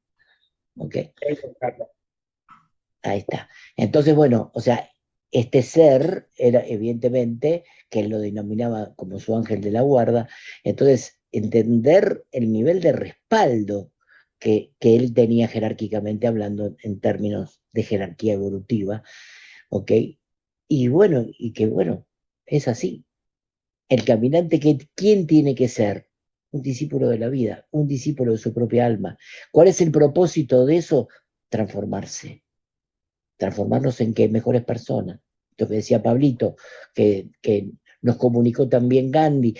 [SPEAKER 4] Ok, ahí está. Entonces, bueno, o sea, este ser era evidentemente, que él lo denominaba como su ángel de la guarda. Entonces, entender el nivel de respaldo que él tenía jerárquicamente hablando en términos de jerarquía evolutiva, ¿ok? Y bueno, es así. El caminante, ¿quién tiene que ser? un discípulo de la vida, un discípulo de su propia alma. ¿Cuál es el propósito de eso? Transformarse. Transformarnos en que mejores personas. Lo que decía Pablito, que nos comunicó también Gandhi,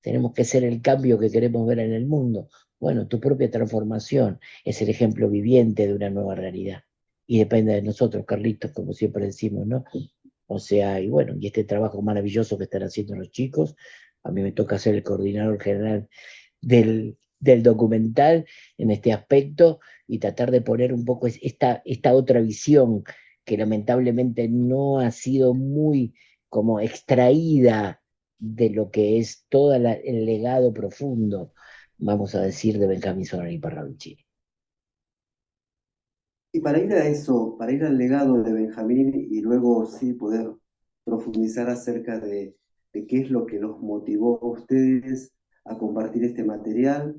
[SPEAKER 4] tenemos que ser el cambio que queremos ver en el mundo. Bueno, tu propia transformación es el ejemplo viviente de una nueva realidad. Y depende de nosotros, Carlitos, como siempre decimos, ¿no? O sea, y bueno, y este trabajo maravilloso que están haciendo los chicos, a mí me toca ser el coordinador general del documental en este aspecto y tratar de poner un poco esta otra visión que lamentablemente no ha sido muy como extraída de lo que es todo el legado profundo, vamos a decir, de Benjamín Solari Parravicini.
[SPEAKER 1] Y para ir a eso, para ir al legado de Benjamín y luego sí poder profundizar acerca de qué es lo que los motivó a ustedes a compartir este material,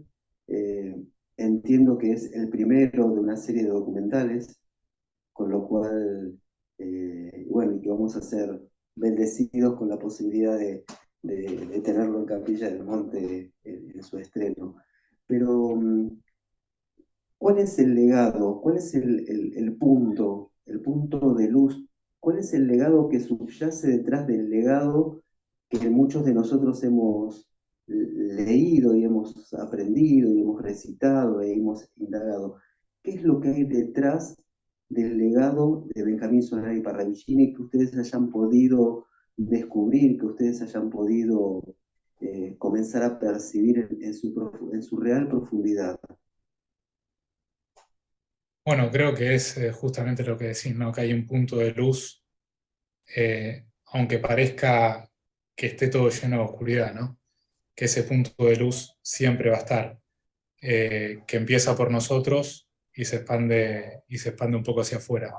[SPEAKER 1] entiendo que es el primero de una serie de documentales, con lo cual, bueno, y que vamos a ser bendecidos con la posibilidad de tenerlo en Capilla del Monte en su estreno. Pero ¿cuál es el legado? ¿Cuál es el punto de luz? ¿Cuál es el legado que subyace detrás del legado que muchos de nosotros hemos leído y hemos aprendido y hemos recitado e hemos indagado? ¿Qué es lo que hay detrás del legado de Benjamín Solari Parravicini que ustedes hayan podido descubrir, que ustedes hayan podido comenzar a percibir en su real profundidad?
[SPEAKER 3] Bueno, creo que es justamente lo que decís, ¿no? Que hay un punto de luz, aunque parezca que esté todo lleno de oscuridad, ¿no? Que ese punto de luz siempre va a estar, que empieza por nosotros y se expande un poco hacia afuera.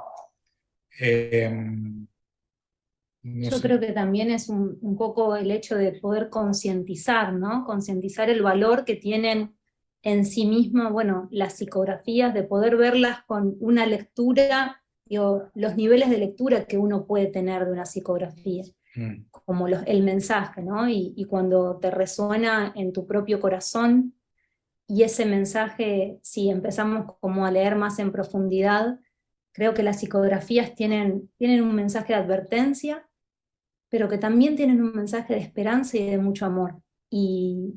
[SPEAKER 3] No
[SPEAKER 2] Yo
[SPEAKER 3] sé.
[SPEAKER 2] creo que también es un poco el hecho de poder concientizar, ¿no? Concientizar el valor que tienen en sí mismas, bueno, las psicografías, de poder verlas con una lectura, digo, los niveles de lectura que uno puede tener de una psicografía, como el mensaje, ¿no? Y cuando te resuena en tu propio corazón, y ese mensaje, si empezamos como a leer más en profundidad, creo que las psicografías tienen un mensaje de advertencia, pero que también tienen un mensaje de esperanza y de mucho amor. Y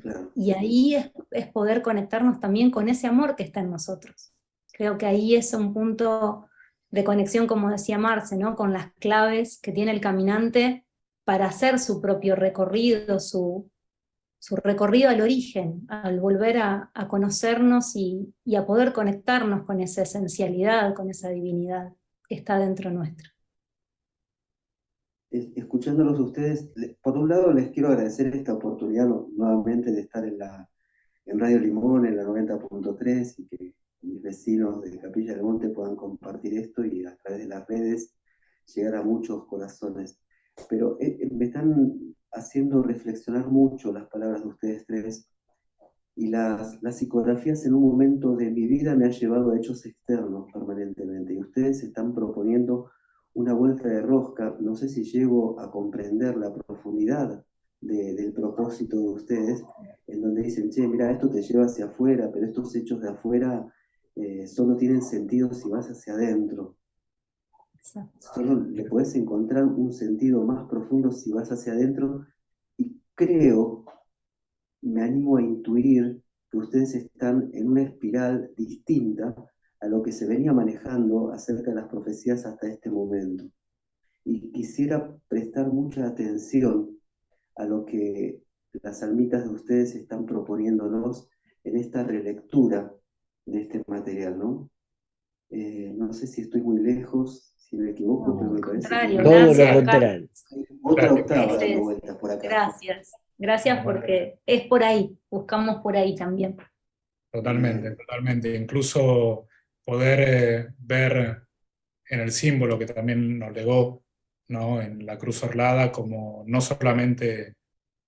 [SPEAKER 2] ahí es poder conectarnos también con ese amor que está en nosotros. Creo que ahí es un punto de conexión, como decía Marce, ¿no? Con las claves que tiene el caminante para hacer su propio recorrido, su recorrido al origen, al volver a conocernos y a poder conectarnos con esa esencialidad, con esa divinidad que está dentro nuestro.
[SPEAKER 1] Escuchándolos a ustedes, por un lado les quiero agradecer esta oportunidad nuevamente de estar en Radio Limón, en la 90.3, y que mis vecinos de Capilla del Monte puedan compartir esto y a través de las redes llegar a muchos corazones. Pero me están haciendo reflexionar mucho las palabras de ustedes tres, y las psicografías en un momento de mi vida me han llevado a hechos externos permanentemente, y ustedes están proponiendo una vuelta de rosca. No sé si llego a comprender la profundidad del propósito de ustedes, en donde dicen, che, mira, esto te lleva hacia afuera, pero estos hechos de afuera solo tienen sentido si vas hacia adentro. Solo le podés encontrar un sentido más profundo si vas hacia adentro, y creo, me animo a intuir que ustedes están en una espiral distinta a lo que se venía manejando acerca de las profecías hasta este momento. Y quisiera prestar mucha atención a lo que las almitas de ustedes están proponiéndonos en esta relectura de este material, ¿no? No sé si estoy muy lejos, si me equivoco,
[SPEAKER 2] No,
[SPEAKER 1] pero me
[SPEAKER 2] al
[SPEAKER 1] parece
[SPEAKER 2] contrario,
[SPEAKER 1] que...
[SPEAKER 4] Todo
[SPEAKER 2] gracias,
[SPEAKER 4] lo contrario.
[SPEAKER 1] Otra
[SPEAKER 3] Gracias.
[SPEAKER 1] octava dando vueltas por acá.
[SPEAKER 2] Gracias porque es por ahí, buscamos por ahí también.
[SPEAKER 3] Totalmente, totalmente. Incluso poder ver en el símbolo que también nos legó, ¿no? En la Cruz Orlada, como no solamente,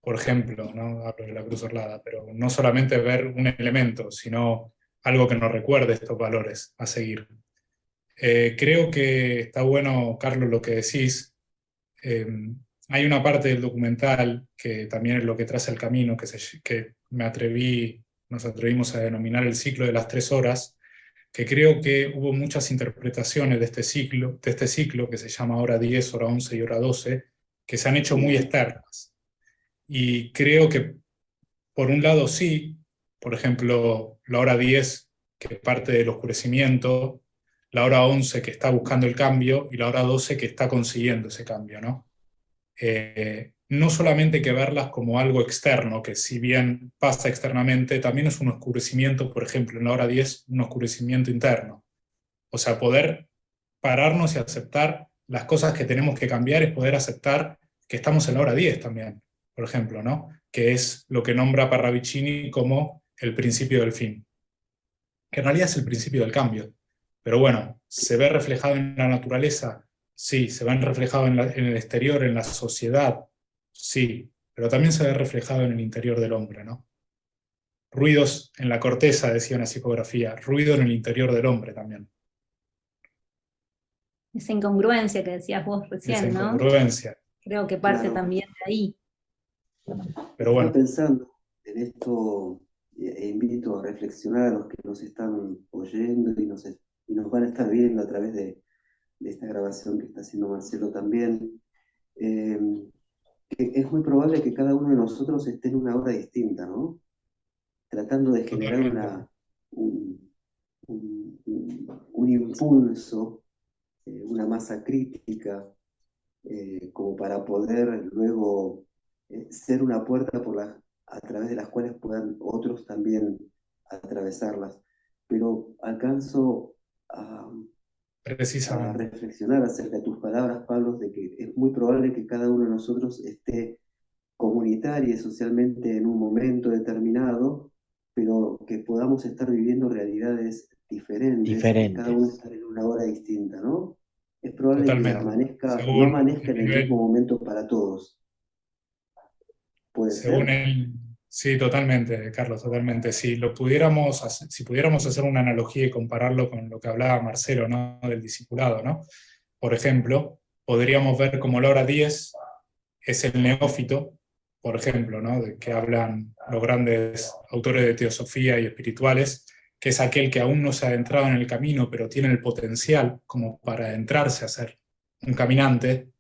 [SPEAKER 3] por ejemplo, ¿no? Hablo de la Cruz Orlada, pero no solamente ver un elemento, sino algo que nos recuerde estos valores a seguir. Creo que está bueno, Carlos, lo que decís. Hay una parte del documental que también es lo que traza el camino, que nos atrevimos a denominar el ciclo de las 3 horas, que creo que hubo muchas interpretaciones de este ciclo que se llama hora 10, hora 11 y hora 12, que se han hecho muy externas. Y creo que, por un lado, sí, por ejemplo, la hora 10, que parte del oscurecimiento, la hora 11, que está buscando el cambio, y la hora 12, que está consiguiendo ese cambio, ¿no? No solamente hay que verlas como algo externo, que si bien pasa externamente, también es un oscurecimiento, por ejemplo, en la hora 10, un oscurecimiento interno. O sea, poder pararnos y aceptar las cosas que tenemos que cambiar es poder aceptar que estamos en la hora 10 también, por ejemplo, ¿no? Que es lo que nombra Parravicini como el principio del fin, que en realidad es el principio del cambio. Pero bueno, ¿se ve reflejado en la naturaleza? Sí. ¿Se ve reflejado en el exterior, en la sociedad? Sí. Pero también se ve reflejado en el interior del hombre, ¿no? Ruidos en la corteza, decía una psicografía, ruido en el interior del hombre también.
[SPEAKER 2] Esa incongruencia que decías vos recién,
[SPEAKER 3] Esa
[SPEAKER 2] ¿no?
[SPEAKER 3] incongruencia.
[SPEAKER 2] Creo que parte
[SPEAKER 1] Claro.
[SPEAKER 2] también de ahí.
[SPEAKER 3] Pero bueno.
[SPEAKER 1] Estaba pensando en esto e invito a reflexionar a los que nos están oyendo y nos van a estar viendo a través de esta grabación que está haciendo Marcelo también, que es muy probable que cada uno de nosotros esté en una hora distinta, ¿no? Tratando de generar un impulso, una masa crítica, como para poder luego ser una puerta a través de las cuales puedan otros también atravesarlas. Pero alcanzo a reflexionar acerca de tus palabras, Pablo, de que es muy probable que cada uno de nosotros esté comunitaria y socialmente en un momento determinado, pero que podamos estar viviendo realidades diferentes. Cada uno estar en una hora distinta, ¿no? Es probable
[SPEAKER 3] Totalmente.
[SPEAKER 1] que no amanezca en el mismo momento para todos. ¿Puede ser?
[SPEAKER 3] Sí, totalmente, Carlos, totalmente. Si pudiéramos hacer una analogía y compararlo con lo que hablaba Marcelo, ¿no? Del discipulado, ¿no? Por ejemplo, podríamos ver como la hora 10 es el neófito, por ejemplo, ¿no? De que hablan los grandes autores de teosofía y espirituales, que es aquel que aún no se ha adentrado en el camino, pero tiene el potencial como para adentrarse a ser un caminante.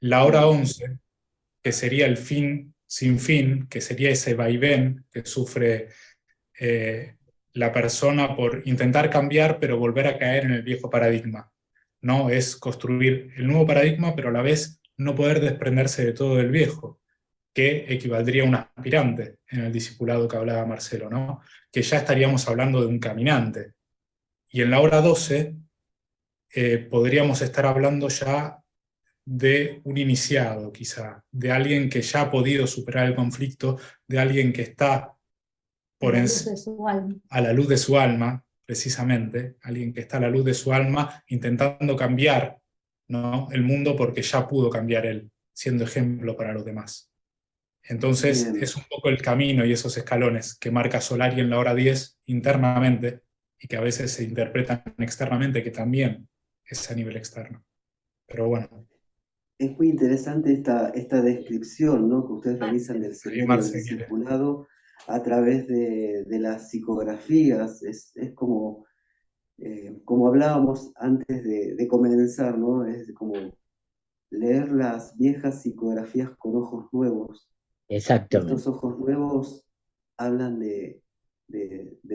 [SPEAKER 3] La hora 11, que sería el fin sin fin, que sería ese vaivén que sufre la persona por intentar cambiar, pero volver a caer en el viejo paradigma. ¿No? Es construir el nuevo paradigma, pero a la vez no poder desprenderse de todo el viejo, que equivaldría a un aspirante en el discipulado que hablaba Marcelo, ¿no? Que ya estaríamos hablando de un caminante. Y en la hora 12 podríamos estar hablando ya de un iniciado, quizá, de alguien que ya ha podido superar el conflicto, de alguien que está a la luz de su alma, precisamente, alguien que está a la luz de su alma intentando cambiar, ¿no? El mundo porque ya pudo cambiar él, siendo ejemplo para los demás. Entonces, bien, es un poco el camino y esos escalones que marca Solari en la hora 10 internamente y que a veces se interpretan externamente, que también es a nivel externo. Pero bueno.
[SPEAKER 1] Es muy interesante esta descripción, ¿no? Que ustedes realizan del sendero del discipulado a través de las psicografías. Es como hablábamos antes de comenzar, ¿no? Es como leer las viejas psicografías con ojos nuevos.
[SPEAKER 4] Exactamente.
[SPEAKER 1] Estos ojos nuevos hablan de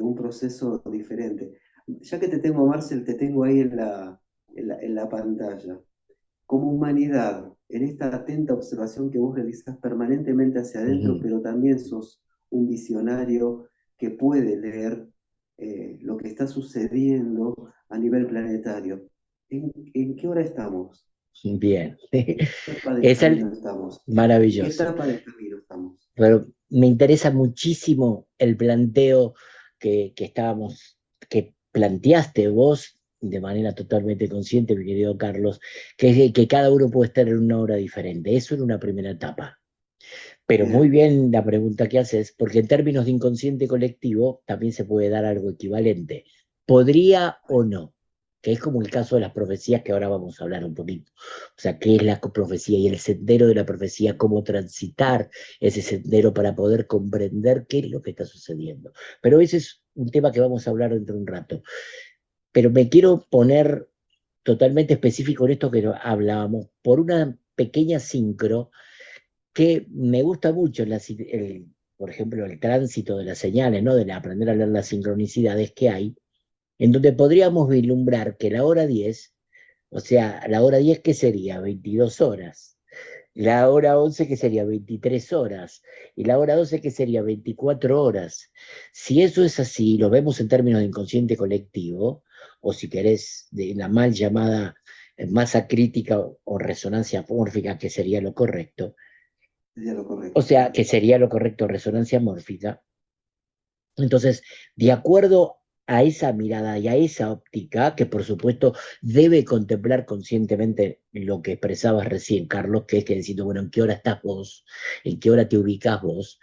[SPEAKER 1] un proceso diferente. Ya que te tengo, Marcel, te tengo ahí en la pantalla. Como humanidad, en esta atenta observación que vos realizás permanentemente hacia adentro, pero también sos un visionario que puede leer lo que está sucediendo a nivel planetario. ¿En qué hora estamos?
[SPEAKER 4] Bien.
[SPEAKER 1] ¿En qué etapa del camino estamos?
[SPEAKER 4] Maravilloso.
[SPEAKER 1] ¿En qué etapa del camino estamos?
[SPEAKER 4] Pero me interesa muchísimo el planteo que planteaste vos de manera totalmente consciente, mi querido Carlos, que cada uno puede estar en una hora diferente. Eso en una primera etapa. Pero muy bien la pregunta que haces, porque en términos de inconsciente colectivo también se puede dar algo equivalente. ¿Podría o no? que es como el caso de las profecías que ahora vamos a hablar un poquito. O sea, qué es la profecía y el sendero de la profecía, cómo transitar ese sendero para poder comprender qué es lo que está sucediendo. Pero ese es un tema que vamos a hablar dentro de un rato. Pero me quiero poner totalmente específico en esto que hablábamos, por una pequeña sincro que me gusta mucho, por ejemplo, el tránsito de las señales, ¿no? De aprender a leer las sincronicidades que hay, en donde podríamos vislumbrar que la hora 10, o sea, la hora 10, ¿qué sería? 22 horas. La hora 11, ¿qué sería? 23 horas. Y la hora 12, ¿qué sería? 24 horas. Si eso es así, lo vemos en términos de inconsciente colectivo, o si querés, de la mal llamada masa crítica o resonancia mórfica, que sería lo correcto.
[SPEAKER 1] Sería lo correcto.
[SPEAKER 4] O sea, que sería lo correcto, resonancia mórfica. Entonces, de acuerdo a esa mirada y a esa óptica, que por supuesto debe contemplar conscientemente lo que expresabas recién, Carlos, que es que diciendo, bueno, ¿en qué hora estás vos? ¿En qué hora te ubicás vos?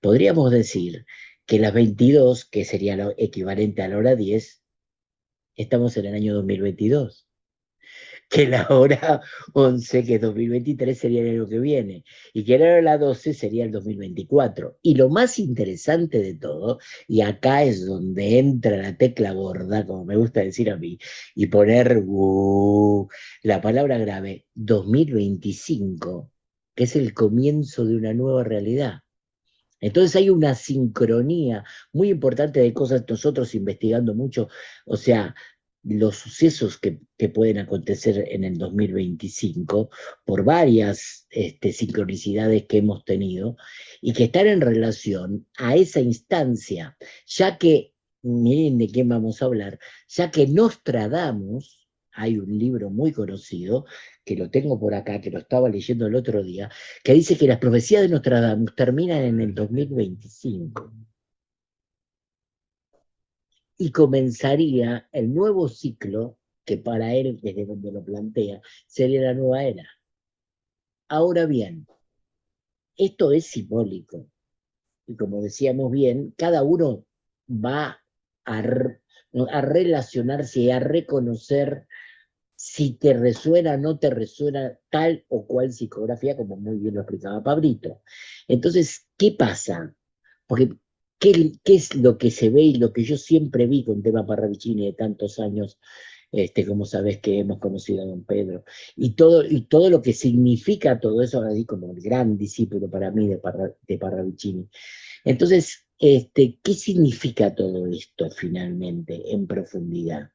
[SPEAKER 4] Podríamos decir que las 22, que sería lo equivalente a la hora 10, estamos en el año 2022. Que la hora 11, que es 2023, sería el año que viene, y que la hora 12 sería el 2024. Y lo más interesante de todo, y acá es donde entra la tecla gorda, como me gusta decir a mí, y poner la palabra grave, 2025, que es el comienzo de una nueva realidad. Entonces hay una sincronía muy importante de cosas, nosotros investigando mucho, o sea, los sucesos que pueden acontecer en el 2025 por varias sincronicidades que hemos tenido y que están en relación a esa instancia, ya que, miren de qué vamos a hablar, ya que Nostradamus, hay un libro muy conocido, que lo tengo por acá, que lo estaba leyendo el otro día, que dice que las profecías de Nostradamus terminan en el 2025 y comenzaría el nuevo ciclo, que para él, desde donde lo plantea, sería la nueva era. Ahora bien, esto es simbólico, y como decíamos bien, cada uno va a relacionarse y a reconocer si te resuena o no te resuena tal o cual psicografía, como muy bien lo explicaba Pablito. Entonces, ¿qué pasa? Porque, ¿qué es lo que se ve y lo que yo siempre vi con tema Parravicini de tantos años, como sabés que hemos conocido a don Pedro? Y todo lo que significa todo eso, ahora di como el gran discípulo para mí de Parravicini. Entonces, ¿qué significa todo esto finalmente en profundidad?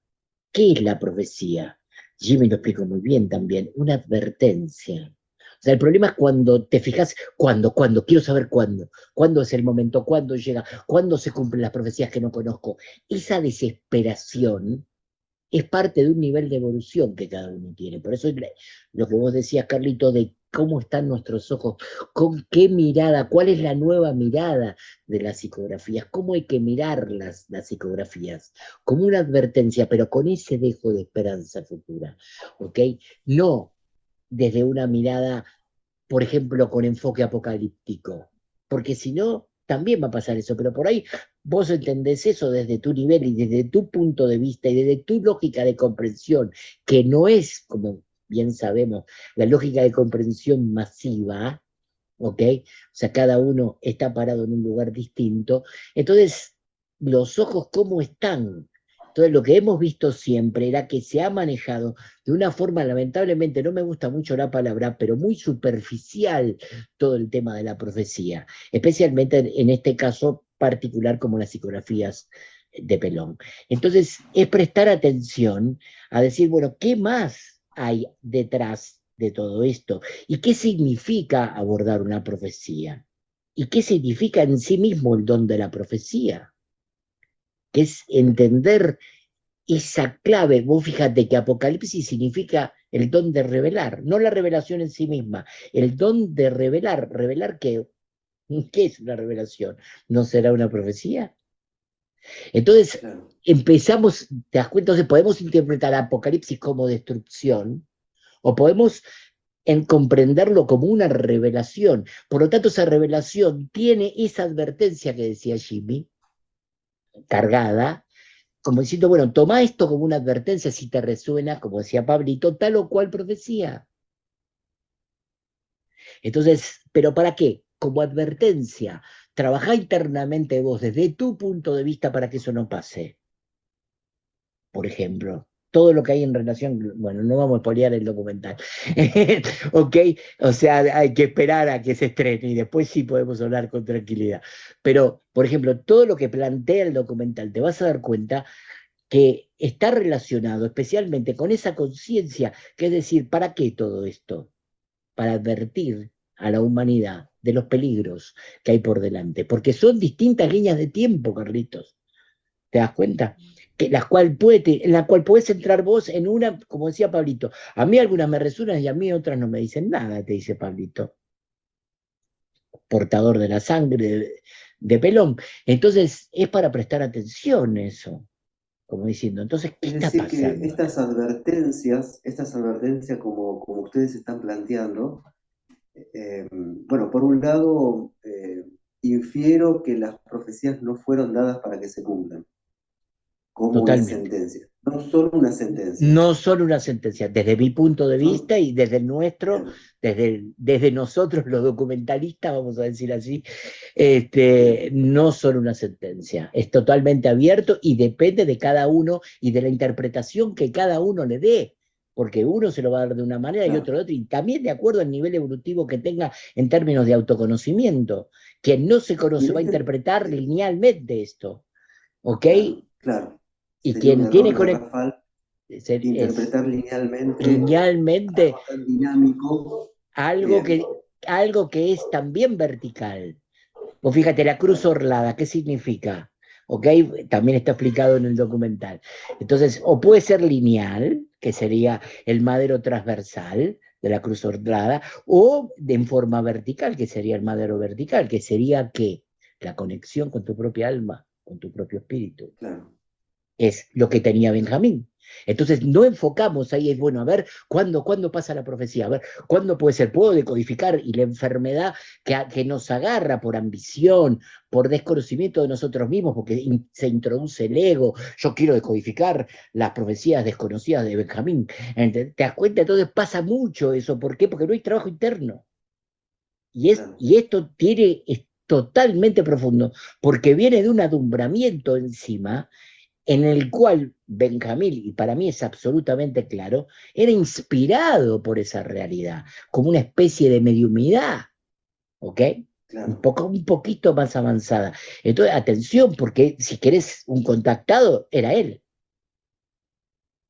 [SPEAKER 4] ¿Qué es la profecía? Jimmy lo explicó muy bien también, una advertencia. O sea, el problema es cuando te fijas, ¿cuándo? Quiero saber cuándo es el momento, cuándo llega, cuándo se cumplen las profecías que no conozco. Esa desesperación es parte de un nivel de evolución que cada uno tiene. Por eso lo que vos decías, Carlito, de cómo están nuestros ojos, con qué mirada, cuál es la nueva mirada de las psicografías, cómo hay que mirar las psicografías, como una advertencia, pero con ese dejo de esperanza futura, ¿ok? No desde una mirada, por ejemplo, con enfoque apocalíptico, porque si no, también va a pasar eso, pero por ahí vos entendés eso desde tu nivel y desde tu punto de vista y desde tu lógica de comprensión, que no es, como bien sabemos, la lógica de comprensión masiva, ¿ok? O sea, cada uno está parado en un lugar distinto. Entonces, los ojos, ¿cómo están? Entonces, lo que hemos visto siempre era que se ha manejado de una forma, lamentablemente, no me gusta mucho la palabra, pero muy superficial todo el tema de la profecía, especialmente en este caso particular como las psicografías de Pelón. Entonces, es prestar atención a decir, bueno, ¿qué más hay detrás de todo esto? ¿Y qué significa abordar una profecía? ¿Y qué significa en sí mismo el don de la profecía? Que es entender esa clave. Vos fíjate que Apocalipsis significa el don de revelar, no la revelación en sí misma, el don de revelar. ¿Revelar qué? ¿Qué es una revelación? ¿No será una profecía? Entonces,
[SPEAKER 1] Claro.
[SPEAKER 4] empezamos, te das cuenta, entonces podemos interpretar Apocalipsis como destrucción, o podemos comprenderlo como una revelación. Por lo tanto, esa revelación tiene esa advertencia que decía Jimmy, cargada, como diciendo, bueno, toma esto como una advertencia si te resuena, como decía Pablito, tal o cual profecía. Entonces, ¿pero para qué? Como advertencia, trabajá internamente vos desde tu punto de vista para que eso no pase. Por ejemplo, todo lo que hay en relación, bueno, no vamos a spoilear el documental, ¿ok? O sea, hay que esperar a que se estrene y después sí podemos hablar con tranquilidad. Pero, por ejemplo, todo lo que plantea el documental, te vas a dar cuenta que está relacionado especialmente con esa conciencia, que es decir, ¿para qué todo esto? Para advertir a la humanidad de los peligros que hay por delante, porque son distintas líneas de tiempo, Carlitos. ¿Te das cuenta? Que en la cual puedes entrar vos en una, como decía Pablito, a mí algunas me resuenan y a mí otras no me dicen nada, te dice Pablito, portador de la sangre de Pelón. Entonces es para prestar atención eso, como diciendo, entonces, ¿qué
[SPEAKER 1] Es
[SPEAKER 4] está
[SPEAKER 1] decir, que
[SPEAKER 4] pasando?
[SPEAKER 1] estas advertencias como ustedes están planteando, bueno, por un lado, infiero que las profecías no fueron dadas para que se cumplan, como una
[SPEAKER 4] Totalmente.
[SPEAKER 1] sentencia, no solo una sentencia.
[SPEAKER 4] No solo una sentencia, desde mi punto de
[SPEAKER 1] Son,
[SPEAKER 4] vista y desde el nuestro,
[SPEAKER 1] bien,
[SPEAKER 4] desde nosotros los documentalistas, vamos a decir así,
[SPEAKER 1] bien,
[SPEAKER 4] no solo una sentencia, es totalmente abierto y depende de cada uno y de la interpretación que cada uno le dé, porque uno se lo va a dar de una manera y
[SPEAKER 1] claro.
[SPEAKER 4] otro de otra, y también de acuerdo al nivel evolutivo que tenga en términos de autoconocimiento. Quien no se
[SPEAKER 1] Y
[SPEAKER 4] conoce
[SPEAKER 1] en
[SPEAKER 4] va a
[SPEAKER 1] este,
[SPEAKER 4] interpretar linealmente esto, ¿ok?
[SPEAKER 1] claro, claro,
[SPEAKER 4] Y
[SPEAKER 1] sería un
[SPEAKER 4] quien tiene
[SPEAKER 1] error garrafal
[SPEAKER 4] es
[SPEAKER 1] interpretar linealmente
[SPEAKER 4] linealmente
[SPEAKER 1] algo tan dinámico.
[SPEAKER 4] algo
[SPEAKER 1] Bien,
[SPEAKER 4] que, algo que es también vertical. Pues fíjate, la cruz
[SPEAKER 1] claro,
[SPEAKER 4] orlada, ¿qué significa? ¿Ok? También está explicado en el documental. Entonces, o puede ser lineal, que sería el madero transversal de la cruz orlada, o en forma vertical, que sería el madero vertical, que sería ¿qué? La conexión con tu propia alma, con tu propio espíritu.
[SPEAKER 1] claro.
[SPEAKER 4] Es lo que tenía Benjamín. Entonces no enfocamos ahí, es bueno, a ver, ¿cuándo pasa la profecía? A ver, ¿cuándo puede ser? ¿Puedo decodificar? Y la enfermedad que nos agarra por ambición, por desconocimiento de nosotros mismos, porque se introduce el ego, yo quiero decodificar las profecías desconocidas de Benjamín. ¿Te das cuenta? Entonces pasa mucho eso. ¿Por qué? Porque no hay trabajo interno.
[SPEAKER 1] Claro.
[SPEAKER 4] Y esto es totalmente profundo, porque viene de un adumbramiento encima en el cual Benjamín, y para mí es absolutamente claro, era inspirado por esa realidad, como una especie de mediumidad, ¿ok?
[SPEAKER 1] Claro,
[SPEAKER 4] Un poquito más avanzada. Entonces, atención, porque si querés un contactado, era él.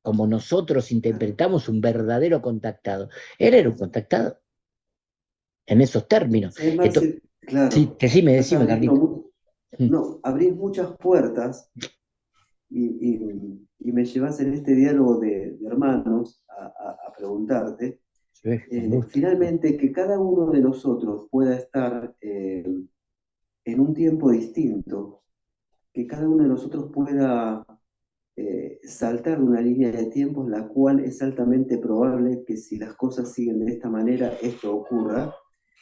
[SPEAKER 4] Como nosotros
[SPEAKER 1] claro.
[SPEAKER 4] interpretamos un verdadero contactado. Él era un contactado, en esos términos.
[SPEAKER 1] Sí,
[SPEAKER 4] Entonces,
[SPEAKER 1] Marce,
[SPEAKER 4] sí,
[SPEAKER 1] claro, estás
[SPEAKER 4] decime,
[SPEAKER 1] abriendo,
[SPEAKER 4] Carlito.
[SPEAKER 1] no, abrís muchas puertas y me llevas en este diálogo de hermanos a preguntarte,
[SPEAKER 4] Sí, con gusto.
[SPEAKER 1] finalmente, que cada uno de nosotros pueda estar en un tiempo distinto, que cada uno de nosotros pueda saltar de una línea de tiempo en la cual es altamente probable que si las cosas siguen de esta manera, esto ocurra.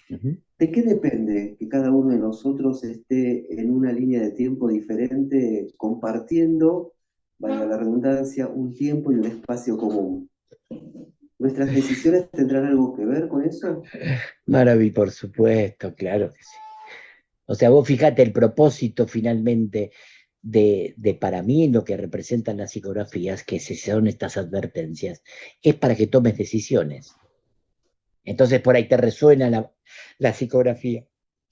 [SPEAKER 4] Ujú.
[SPEAKER 1] ¿De qué depende que cada uno de nosotros esté en una línea de tiempo diferente, compartiendo, valga la redundancia, un tiempo y un espacio común? ¿Nuestras decisiones tendrán algo que ver con eso?
[SPEAKER 4] Maraví, por supuesto, claro que sí. O sea, vos fijate el propósito finalmente de para mí lo que representan las psicografías, que si son estas advertencias, es para que tomes decisiones. Entonces por ahí te resuena la psicografía.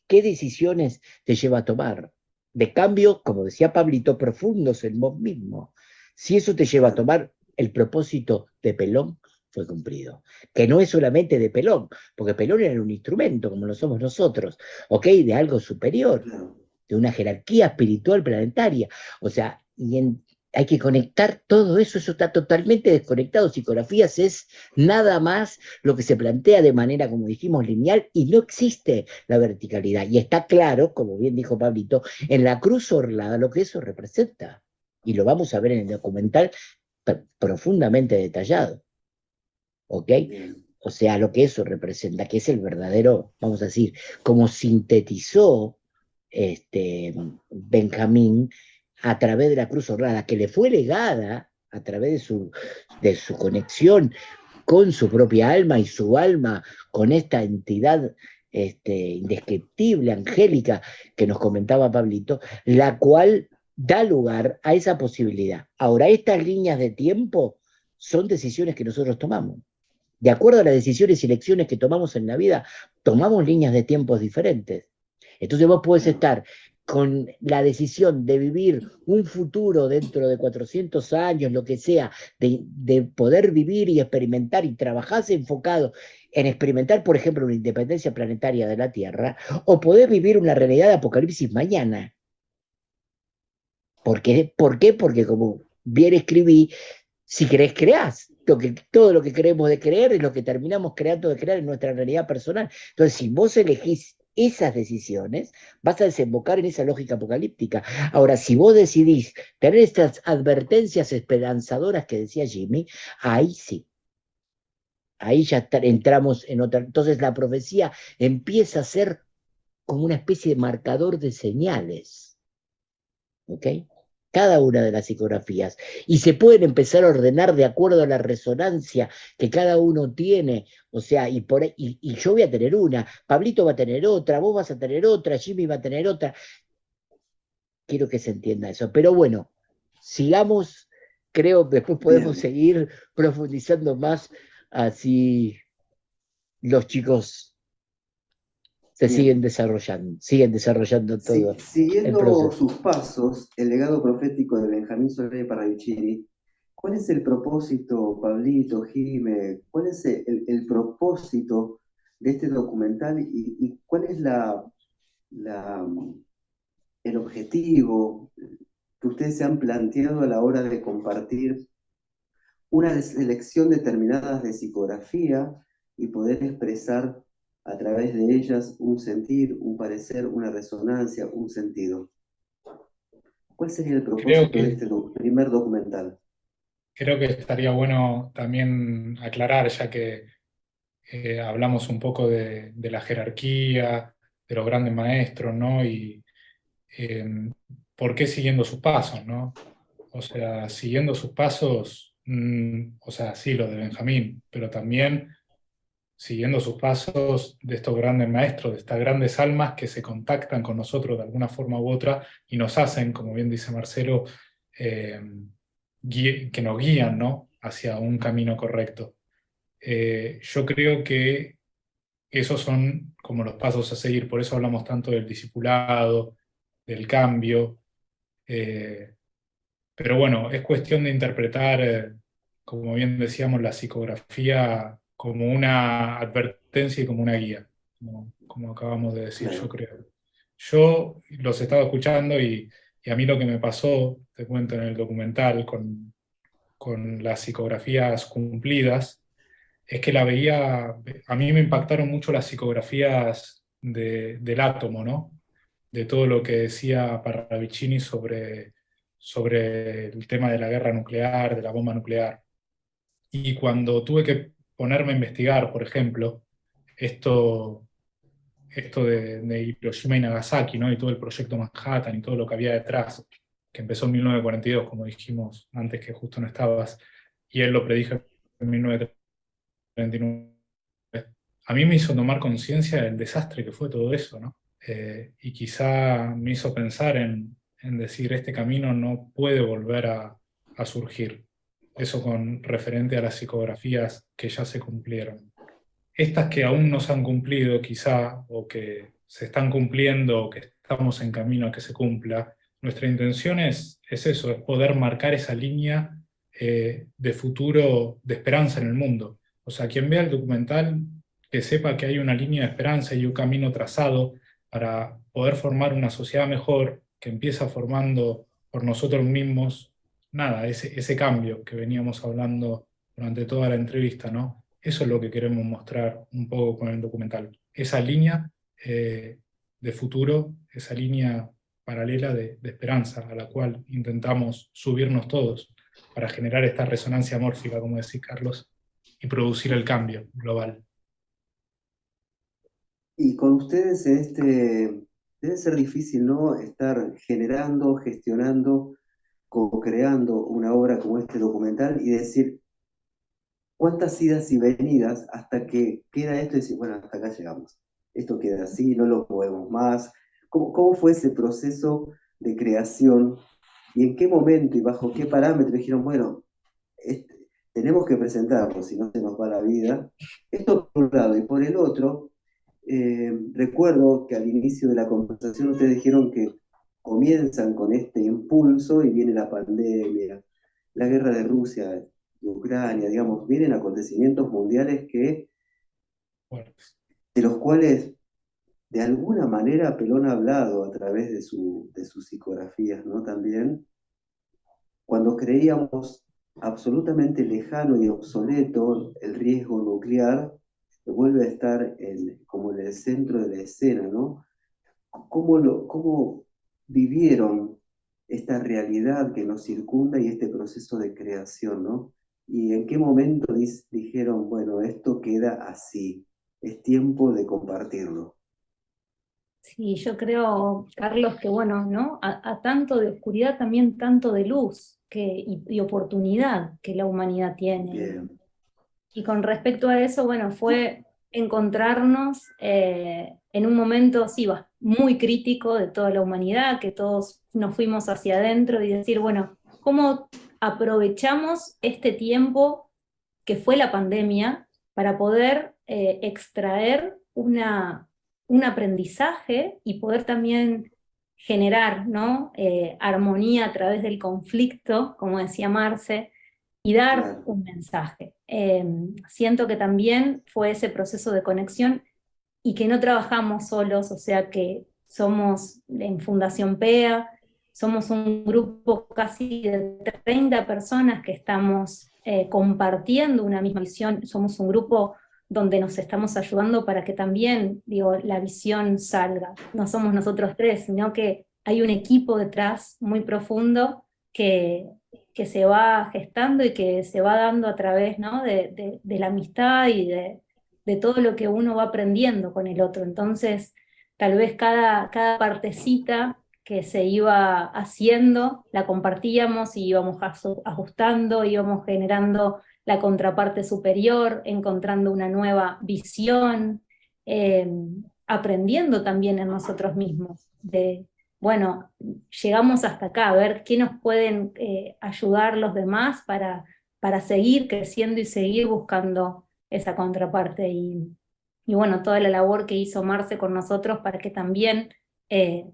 [SPEAKER 4] ¿Qué decisiones te lleva a tomar? De cambio, como decía Pablito, profundos en vos mismo. Si eso te lleva a
[SPEAKER 1] Claro,
[SPEAKER 4] tomar el propósito de Pelón, fue cumplido. Que no es solamente de Pelón, porque Pelón era un instrumento, como lo somos nosotros, ¿ok? De algo superior,
[SPEAKER 1] claro,
[SPEAKER 4] de una jerarquía espiritual planetaria. O sea, hay que conectar todo eso, eso está totalmente desconectado. Psicografías es nada más lo que se plantea de manera, como dijimos, lineal, y no existe la verticalidad. Y está claro, como bien dijo Pablito, en la cruz orlada lo que eso representa. Y lo vamos a ver en el documental profundamente detallado, ¿ok?
[SPEAKER 1] bien,
[SPEAKER 4] O sea, lo que eso representa, que es el verdadero, vamos a decir, como sintetizó Benjamín a través de la Cruz Horrada, que le fue legada a través de su conexión con su propia alma y su alma con esta entidad indescriptible, angélica, que nos comentaba Pablito, la cual da lugar a esa posibilidad. Ahora, estas líneas de tiempo son decisiones que nosotros tomamos. De acuerdo a las decisiones y elecciones que tomamos en la vida, tomamos líneas de tiempos diferentes. Entonces vos podés estar con la decisión de vivir un futuro dentro de 400 años, lo que sea, de poder vivir y experimentar y trabajás enfocado en experimentar, por ejemplo, una independencia planetaria de la Tierra, o podés vivir una realidad de apocalipsis mañana. ¿Por qué? Porque como bien escribí, si crees, creás. Todo lo que creemos de creer es lo que terminamos creando de crear en nuestra realidad personal. Entonces, si vos elegís esas decisiones, vas a desembocar en esa lógica apocalíptica. Ahora, si vos decidís tener estas advertencias esperanzadoras que decía Jimmy, ahí sí. Ahí ya entramos en otra. Entonces, la profecía empieza a ser como una especie de marcador de señales. ¿Ok? Cada una de las psicografías, y se pueden empezar a ordenar de acuerdo a la resonancia que cada uno tiene, o sea, y yo voy a tener una, Pablito va a tener otra, vos vas a tener otra, Jimmy va a tener otra. Quiero que se entienda eso, pero bueno, sigamos, creo que después podemos seguir profundizando más, así los chicos se siguen desarrollando todo el
[SPEAKER 1] Siguiendo
[SPEAKER 4] proceso.
[SPEAKER 1] sus pasos, el legado profético de Benjamín Solé Parravicini, ¿cuál es el propósito, Pablito, Jime? ¿Cuál es el propósito de este documental y cuál es el objetivo que ustedes se han planteado a la hora de compartir una selección determinada de psicografía y poder expresar a través de ellas un sentir, un parecer, una resonancia, un sentido? ¿Cuál sería el propósito de este primer documental?
[SPEAKER 3] Creo que estaría bueno también aclarar, ya que hablamos un poco de la jerarquía, de los grandes maestros, ¿no? Y por qué siguiendo sus pasos, ¿no? O sea, siguiendo sus pasos, o sea, sí, lo de Benjamín, pero también siguiendo sus pasos de estos grandes maestros, de estas grandes almas que se contactan con nosotros de alguna forma u otra y nos hacen, como bien dice Marcelo, eh, que nos guían, ¿no?, hacia un camino correcto. Yo creo que esos son como los pasos a seguir, por eso hablamos tanto del discipulado, del cambio, pero bueno, es cuestión de interpretar, como bien decíamos, la psicografía como una advertencia y como una guía, como acabamos de decir, yo creo. Yo los estaba escuchando y a mí lo que me pasó, te cuento en el documental, con las psicografías cumplidas, es que la veía, a mí me impactaron mucho las psicografías del átomo, ¿no? De todo lo que decía Parravicini sobre el tema de la guerra nuclear, de la bomba nuclear. Y cuando tuve que ponerme a investigar, por ejemplo, esto de Hiroshima y Nagasaki, ¿no? Y todo el proyecto Manhattan y todo lo que había detrás, que empezó en 1942, como dijimos antes, que justo no estabas, y él lo predijo en 1939. A mí me hizo tomar conciencia del desastre que fue todo eso, ¿no? Y quizá me hizo pensar en decir, este camino no puede volver a surgir. Eso con referente a las psicografías que ya se cumplieron. Estas que aún no se han cumplido quizá, o que se están cumpliendo, o que estamos en camino a que se cumpla, nuestra intención es eso, es poder marcar esa línea de futuro, de esperanza en el mundo. O sea, quien vea el documental, que sepa que hay una línea de esperanza y un camino trazado para poder formar una sociedad mejor, que empieza formando por nosotros mismos, nada, ese cambio que veníamos hablando durante toda la entrevista, ¿no? Eso es lo que queremos mostrar un poco con el documental. Esa línea de futuro, esa línea paralela de esperanza a la cual intentamos subirnos todos para generar esta resonancia mórfica, como decía Carlos, y producir el cambio global.
[SPEAKER 1] Y con ustedes en debe ser difícil, ¿no? Estar generando, gestionando, co-creando una obra como este documental y decir cuántas idas y venidas hasta que queda esto y decir, bueno, hasta acá llegamos. Esto queda así, no lo movemos más. ¿Cómo fue ese proceso de creación? ¿Y en qué momento y bajo qué parámetros dijeron, bueno, tenemos que presentarlo, si no se nos va la vida? Esto por un lado. Y por el otro, recuerdo que al inicio de la conversación ustedes dijeron que comienzan con este impulso y viene la pandemia, la guerra de Rusia, de Ucrania, digamos, vienen acontecimientos mundiales
[SPEAKER 3] Bueno,
[SPEAKER 1] de los cuales de alguna manera Pelón ha hablado a través de sus psicografías, ¿no? También, cuando creíamos absolutamente lejano y obsoleto el riesgo nuclear, vuelve a estar como en el centro de la escena, ¿no? ¿Cómo vivieron esta realidad que nos circunda y este proceso de creación, ¿no? ¿Y en qué momento dijeron, bueno, esto queda así, es tiempo de compartirlo?
[SPEAKER 2] Sí, yo creo, Carlos, que bueno, ¿no? A tanto de oscuridad también tanto de luz y oportunidad que la humanidad tiene.
[SPEAKER 1] Bien,
[SPEAKER 2] Y con respecto a eso, bueno, fue encontrarnos en un momento, sí, muy crítico de toda la humanidad, que todos nos fuimos hacia adentro y decir, bueno, ¿cómo aprovechamos este tiempo que fue la pandemia para poder extraer un aprendizaje y poder también generar, ¿no? Armonía a través del conflicto, como decía Marce, y dar
[SPEAKER 1] claro.
[SPEAKER 2] un mensaje? Siento que también fue ese proceso de conexión y que no trabajamos solos, o sea que somos en Fundación PEA, somos un grupo casi de 30 personas que estamos compartiendo una misma visión, somos un grupo donde nos estamos ayudando para que también, digo, la visión salga. No somos nosotros tres, sino que hay un equipo detrás muy profundo que, que se va gestando y que se va dando a través, ¿no? de la amistad y de todo lo que uno va aprendiendo con el otro. Entonces, tal vez cada partecita que se iba haciendo, la compartíamos y íbamos ajustando, íbamos generando la contraparte superior, encontrando una nueva visión, eh, aprendiendo también en nosotros mismos, de, bueno, llegamos hasta acá, a ver qué nos pueden ayudar los demás para seguir creciendo y seguir buscando esa contraparte. Y bueno, toda la labor que hizo Marce con nosotros para que también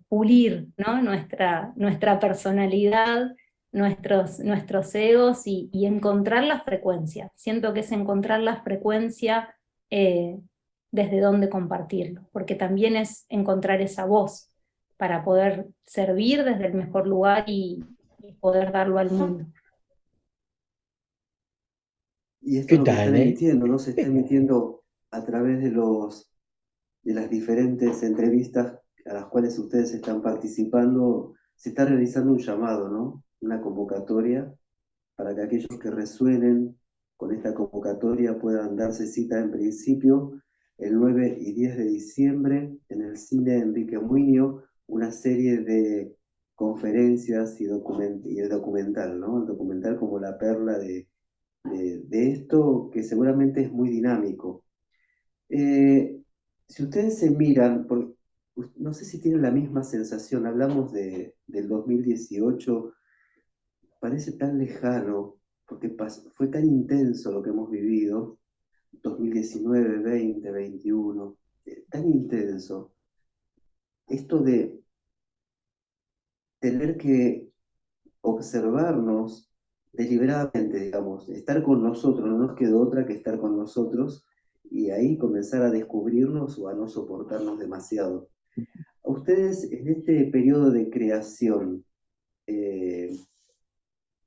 [SPEAKER 2] pulir, ¿no? nuestra personalidad, nuestros egos y encontrar la frecuencia. Siento que es encontrar la frecuencia desde donde compartirlo, porque también es encontrar esa voz para poder servir desde el mejor lugar y poder darlo al mundo.
[SPEAKER 1] Y esto
[SPEAKER 4] ¿Qué
[SPEAKER 1] es lo que están
[SPEAKER 4] tal,
[SPEAKER 1] emitiendo, ¿no? Se está emitiendo a través de las diferentes entrevistas a las cuales ustedes están participando. Se está realizando un llamado, ¿no? Una convocatoria para que aquellos que resuenen con esta convocatoria puedan darse cita en principio el 9 y 10 de diciembre en el Cine Enrique Muñoz, una serie de conferencias y de documental, ¿no? El documental como la perla de esto que seguramente es muy dinámico. Eh, si ustedes se miran, no sé si tienen la misma sensación, hablamos del 2018, parece tan lejano, porque fue tan intenso lo que hemos vivido, 2019, 20, 21, tan intenso. Esto de tener que observarnos deliberadamente, digamos, estar con nosotros, no nos quedó otra que estar con nosotros y ahí comenzar a descubrirnos o a no soportarnos demasiado. A ustedes en este periodo de creación, eh,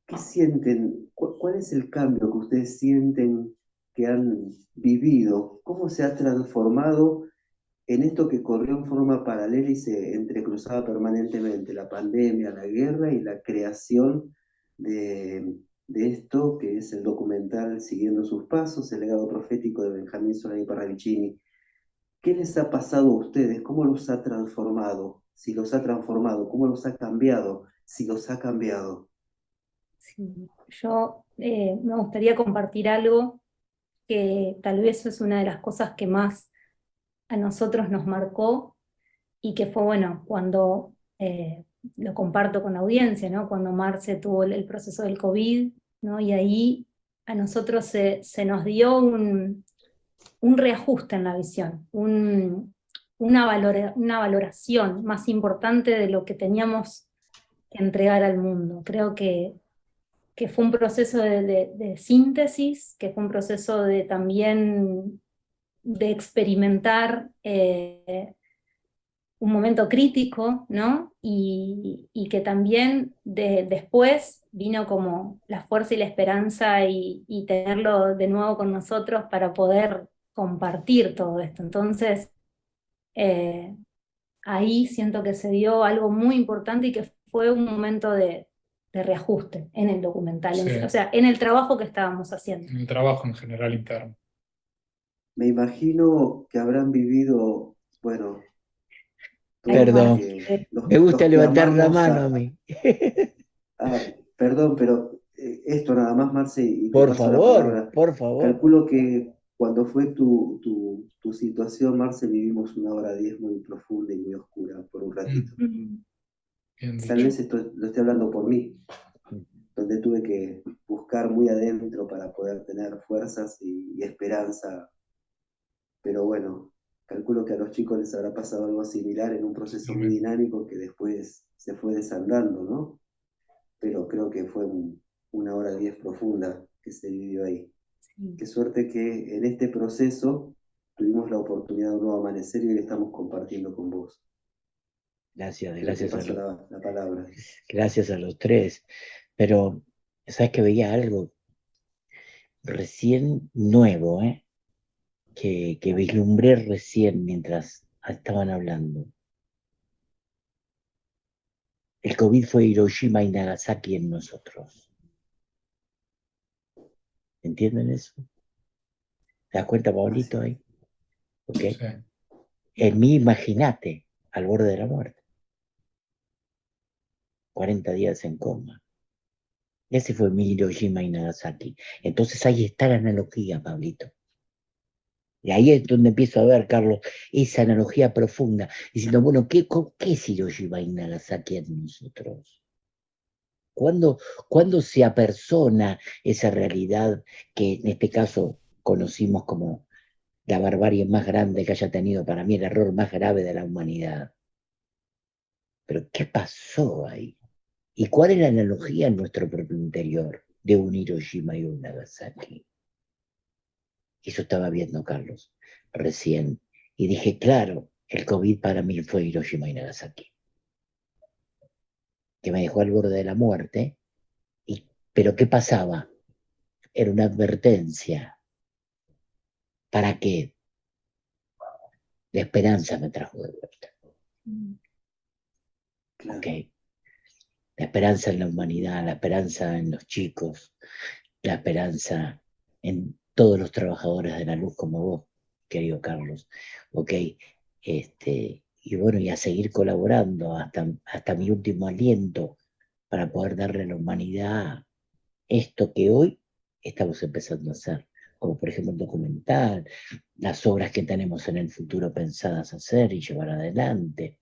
[SPEAKER 1] ¿qué sienten? ¿Cuál es el cambio que ustedes sienten que han vivido? ¿Cómo se ha transformado en esto que corrió en forma paralela y se entrecruzaba permanentemente? La pandemia, la guerra y la creación de esto que es el documental Siguiendo sus Pasos, el legado profético de Benjamín Solani Parravicini. ¿Qué les ha pasado a ustedes? ¿Cómo los ha transformado? si los ha transformado, cómo los ha cambiado, si los ha cambiado.
[SPEAKER 2] Sí, yo me gustaría compartir algo que tal vez es una de las cosas que más a nosotros nos marcó y que fue, bueno, cuando lo comparto con la audiencia, ¿no? Cuando Marce tuvo el proceso del COVID, ¿no? Y ahí a nosotros se nos dio un reajuste en la visión, una valoración más importante de lo que teníamos que entregar al mundo. Creo que fue un proceso de síntesis, que fue un proceso de también de experimentar un momento crítico, ¿no? Y que también después vino como la fuerza y la esperanza y tenerlo de nuevo con nosotros para poder compartir todo esto. Entonces, eh, ahí siento que se dio algo muy importante y que fue un momento de reajuste en el documental,
[SPEAKER 3] Sí,
[SPEAKER 2] o sea, en el trabajo que estábamos haciendo.
[SPEAKER 3] en el trabajo en general interno.
[SPEAKER 1] Me imagino que habrán vivido, bueno, todos los
[SPEAKER 4] Perdón,
[SPEAKER 1] que, los,
[SPEAKER 4] me gusta
[SPEAKER 1] los que
[SPEAKER 4] levantar la
[SPEAKER 1] amamos
[SPEAKER 4] mano a mí.
[SPEAKER 1] perdón, pero esto nada más, Marce, y te
[SPEAKER 4] Por
[SPEAKER 1] paso la
[SPEAKER 4] favor,
[SPEAKER 1] palabra.
[SPEAKER 4] por favor.
[SPEAKER 1] Calculo que cuando fue tu situación, Marce, vivimos una hora 10 muy profunda y muy oscura por un ratito.
[SPEAKER 3] Bien
[SPEAKER 1] Tal
[SPEAKER 3] dicho.
[SPEAKER 1] vez esto lo estoy hablando por mí, donde tuve que buscar muy adentro para poder tener fuerzas y esperanza. Pero bueno, calculo que a los chicos les habrá pasado algo similar en un proceso muy dinámico que después se fue desandando, ¿no? Pero creo que fue una hora 10 profunda que se vivió ahí.
[SPEAKER 2] Sí.
[SPEAKER 1] Qué suerte que en este proceso tuvimos la oportunidad de un nuevo amanecer y hoy estamos compartiendo con vos.
[SPEAKER 4] Gracias,
[SPEAKER 1] Pero te
[SPEAKER 4] gracias a
[SPEAKER 1] paso
[SPEAKER 4] los,
[SPEAKER 1] la palabra.
[SPEAKER 4] gracias a los tres. Pero, ¿sabes que veía algo recién nuevo, que vislumbré recién mientras estaban hablando? El COVID fue Hiroshima y Nagasaki en nosotros. ¿Entienden eso? ¿Te das cuenta, Pablito, ahí? ¿Ok?
[SPEAKER 3] Sí.
[SPEAKER 4] En mí, imagínate, al borde de la muerte. 40 días en coma. Ese fue mi Hiroshima y Nagasaki. Entonces ahí está la analogía, Pablito. Y ahí es donde empiezo a ver, Carlos, esa analogía profunda, diciendo, bueno, ¿qué es Hiroshima y Nagasaki en nosotros? ¿Cuándo se apersona esa realidad que en este caso conocimos como la barbarie más grande que haya tenido para mí, el error más grave de la humanidad? Pero ¿qué pasó ahí? ¿Y cuál es la analogía en nuestro propio interior de un Hiroshima y un Nagasaki? Eso estaba viendo Carlos recién. Y dije, claro, el COVID para mí fue Hiroshima y Nagasaki, que me dejó al borde de la muerte. Pero ¿qué pasaba? Era una advertencia. ¿Para qué? La esperanza me trajo de vuelta.
[SPEAKER 1] Claro.
[SPEAKER 4] ¿Okay? La esperanza en la humanidad, la esperanza en los chicos, la esperanza en todos los trabajadores de la luz como vos, querido Carlos. ¿Ok? Y bueno, y a seguir colaborando hasta mi último aliento para poder darle a la humanidad esto que hoy estamos empezando a hacer, como por ejemplo el documental, las obras que tenemos en el futuro pensadas hacer y llevar adelante,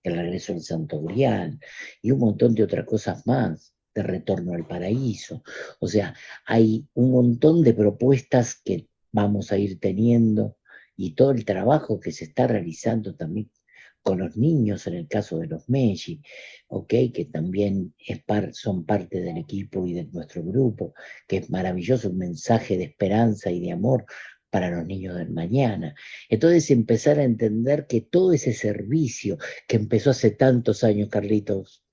[SPEAKER 4] el regreso al Santo Grial y un montón de otras cosas más, de retorno al paraíso. O sea, hay un montón de propuestas que vamos a ir teniendo y todo el trabajo que se está realizando también con los niños, en el caso de los Meji, ¿okay? Que también son parte del equipo y de nuestro grupo, que es maravilloso, un mensaje de esperanza y de amor para los niños del mañana. Entonces empezar a entender que todo ese servicio que empezó hace tantos años, Carlitos,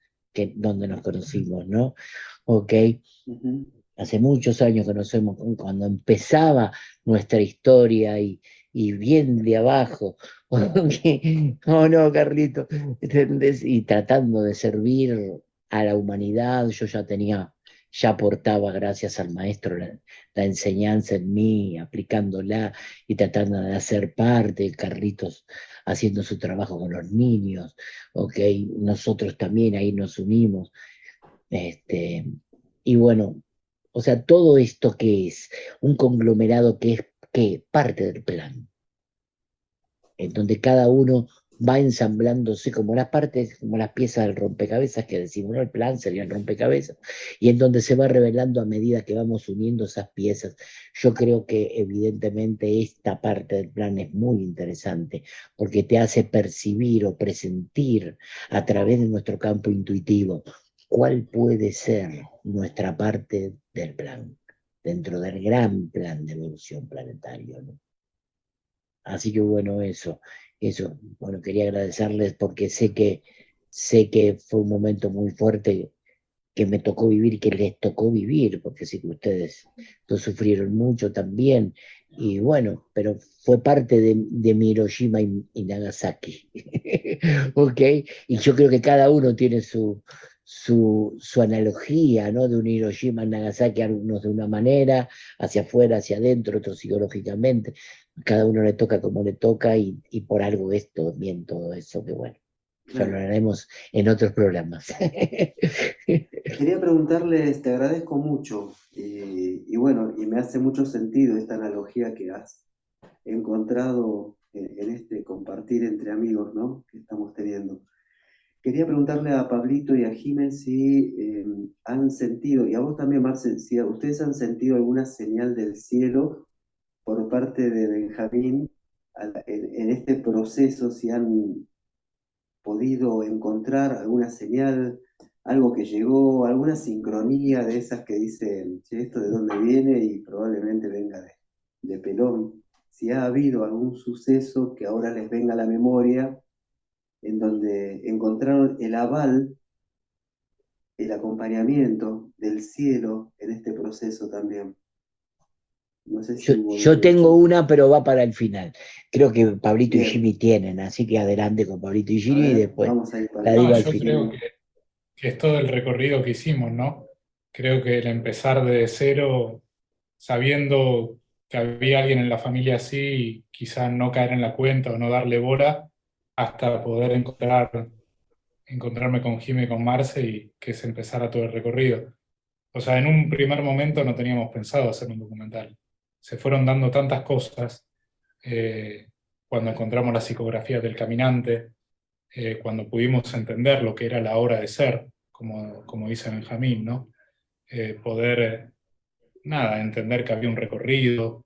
[SPEAKER 4] donde nos conocimos, ¿no? ¿Ok? Hace muchos años conocemos, cuando empezaba nuestra historia y bien de abajo, oh no, Carlito, ¿entendés? Y tratando de servir a la humanidad, yo ya tenía ya aportaba, gracias al maestro, la enseñanza en mí, aplicándola y tratando de hacer parte, Carlitos haciendo su trabajo con los niños, ¿ok? Nosotros también ahí nos unimos. Y bueno, o sea, todo esto que es un conglomerado que es que parte del plan, en donde cada uno va ensamblándose como las partes, como las piezas del rompecabezas que decimos, ¿no? El plan sería el rompecabezas, y en donde se va revelando a medida que vamos uniendo esas piezas. Yo creo que evidentemente esta parte del plan es muy interesante, porque te hace percibir o presentir a través de nuestro campo intuitivo cuál puede ser nuestra parte del plan, dentro del gran plan de evolución planetario, ¿no? Así que bueno, eso, bueno, quería agradecerles porque sé que fue un momento muy fuerte que me tocó vivir, que les tocó vivir, porque sé que ustedes lo sufrieron mucho también, y bueno, pero fue parte de mi Hiroshima y Nagasaki, ¿ok? Y yo creo que cada uno tiene su analogía, ¿no? De un Hiroshima y Nagasaki, algunos de una manera, hacia afuera, hacia adentro, otros psicológicamente, cada uno le toca como le toca, y por algo es bien todo eso, que bueno, ya lo
[SPEAKER 1] Claro.
[SPEAKER 4] haremos en otros programas.
[SPEAKER 1] Quería preguntarles, te agradezco mucho, y bueno, y me hace mucho sentido esta analogía que has encontrado en este compartir entre amigos, ¿no? Que estamos teniendo. Quería preguntarle a Pablito y a Jiménez si han sentido, y a vos también, Marce, si ustedes han sentido alguna señal del cielo por parte de Benjamín en este proceso, si han podido encontrar alguna señal, algo que llegó, alguna sincronía de esas que dicen, che, esto de dónde viene y probablemente venga de Pelón. Si ha habido algún suceso que ahora les venga a la memoria en donde encontraron el aval, el acompañamiento del cielo en este proceso también. No sé si hubo
[SPEAKER 4] Yo
[SPEAKER 1] algo de
[SPEAKER 4] tengo
[SPEAKER 1] eso.
[SPEAKER 4] una, pero va para el final. Creo que Pablito y
[SPEAKER 1] Bien,
[SPEAKER 4] Jimmy tienen, así que adelante con Pablito y
[SPEAKER 1] a
[SPEAKER 4] Jimmy y
[SPEAKER 1] ver,
[SPEAKER 4] después
[SPEAKER 1] vamos a ir para
[SPEAKER 4] la
[SPEAKER 3] No,
[SPEAKER 4] digo al
[SPEAKER 3] yo
[SPEAKER 4] final.
[SPEAKER 3] creo que es todo el recorrido que hicimos, ¿no? Creo que el empezar de cero, sabiendo que había alguien en la familia así, quizás no caer en la cuenta o no darle bola, hasta poder encontrarme con Jimmy y con Marce y que se empezara todo el recorrido. O sea, en un primer momento no teníamos pensado hacer un documental. Se fueron dando tantas cosas, eh, cuando encontramos las psicografías del caminante, cuando pudimos entender lo que era la hora de ser, como dice Benjamín, ¿no? Poder, nada, entender que había un recorrido.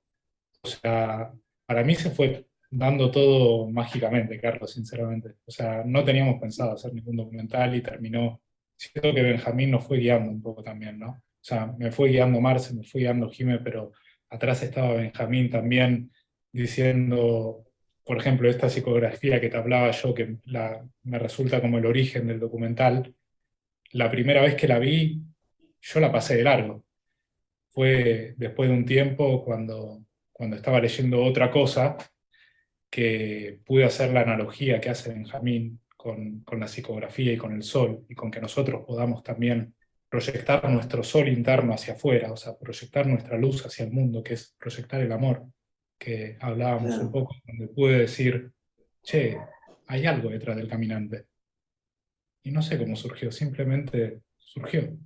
[SPEAKER 3] O sea, para mí se fue dando todo mágicamente, Carlos, sinceramente. O sea, no teníamos pensado hacer ningún documental y terminó. Siento que Benjamín nos fue guiando un poco también, ¿no? O sea, me fue guiando Marce, me fue guiando Jime, pero atrás estaba Benjamín también diciendo, por ejemplo, esta psicografía que te hablaba yo, que me resulta como el origen del documental. La primera vez que la vi, yo la pasé de largo. Fue después de un tiempo cuando estaba leyendo otra cosa que pude hacer la analogía que hace Benjamín con la psicografía y con el sol, y con que nosotros podamos también proyectar nuestro sol interno hacia afuera, o sea, proyectar nuestra luz hacia el mundo, que es proyectar el amor, que hablábamos un
[SPEAKER 1] Claro,
[SPEAKER 3] poco, donde pude decir, che, hay algo detrás del caminante. Y no sé cómo surgió, simplemente surgió,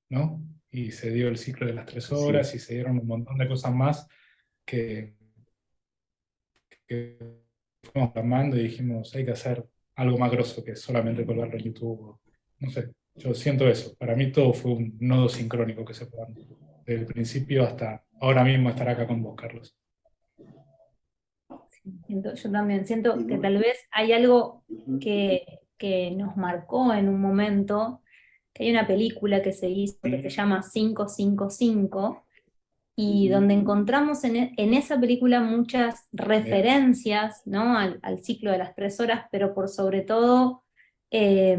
[SPEAKER 3] ¿no? Y se dio el ciclo de las 3 horas
[SPEAKER 1] sí.
[SPEAKER 3] y se dieron un montón de cosas más que fuimos plasmando y dijimos, hay que hacer algo más grosso que solamente colgarlo en YouTube. No sé, yo siento eso. Para mí todo fue un nodo sincrónico que se fue dando. Desde el principio hasta ahora mismo estar acá con vos, Carlos.
[SPEAKER 2] Yo también siento
[SPEAKER 1] Y
[SPEAKER 2] que
[SPEAKER 1] vos,
[SPEAKER 2] tal vez hay algo
[SPEAKER 1] ujú,
[SPEAKER 2] que nos marcó en un momento, que hay una película que se hizo que se llama 555, y
[SPEAKER 1] ujú,
[SPEAKER 2] donde encontramos en esa película muchas
[SPEAKER 3] Mirá,
[SPEAKER 2] referencias, ¿no? al ciclo de las 3 horas, pero por sobre todo eh,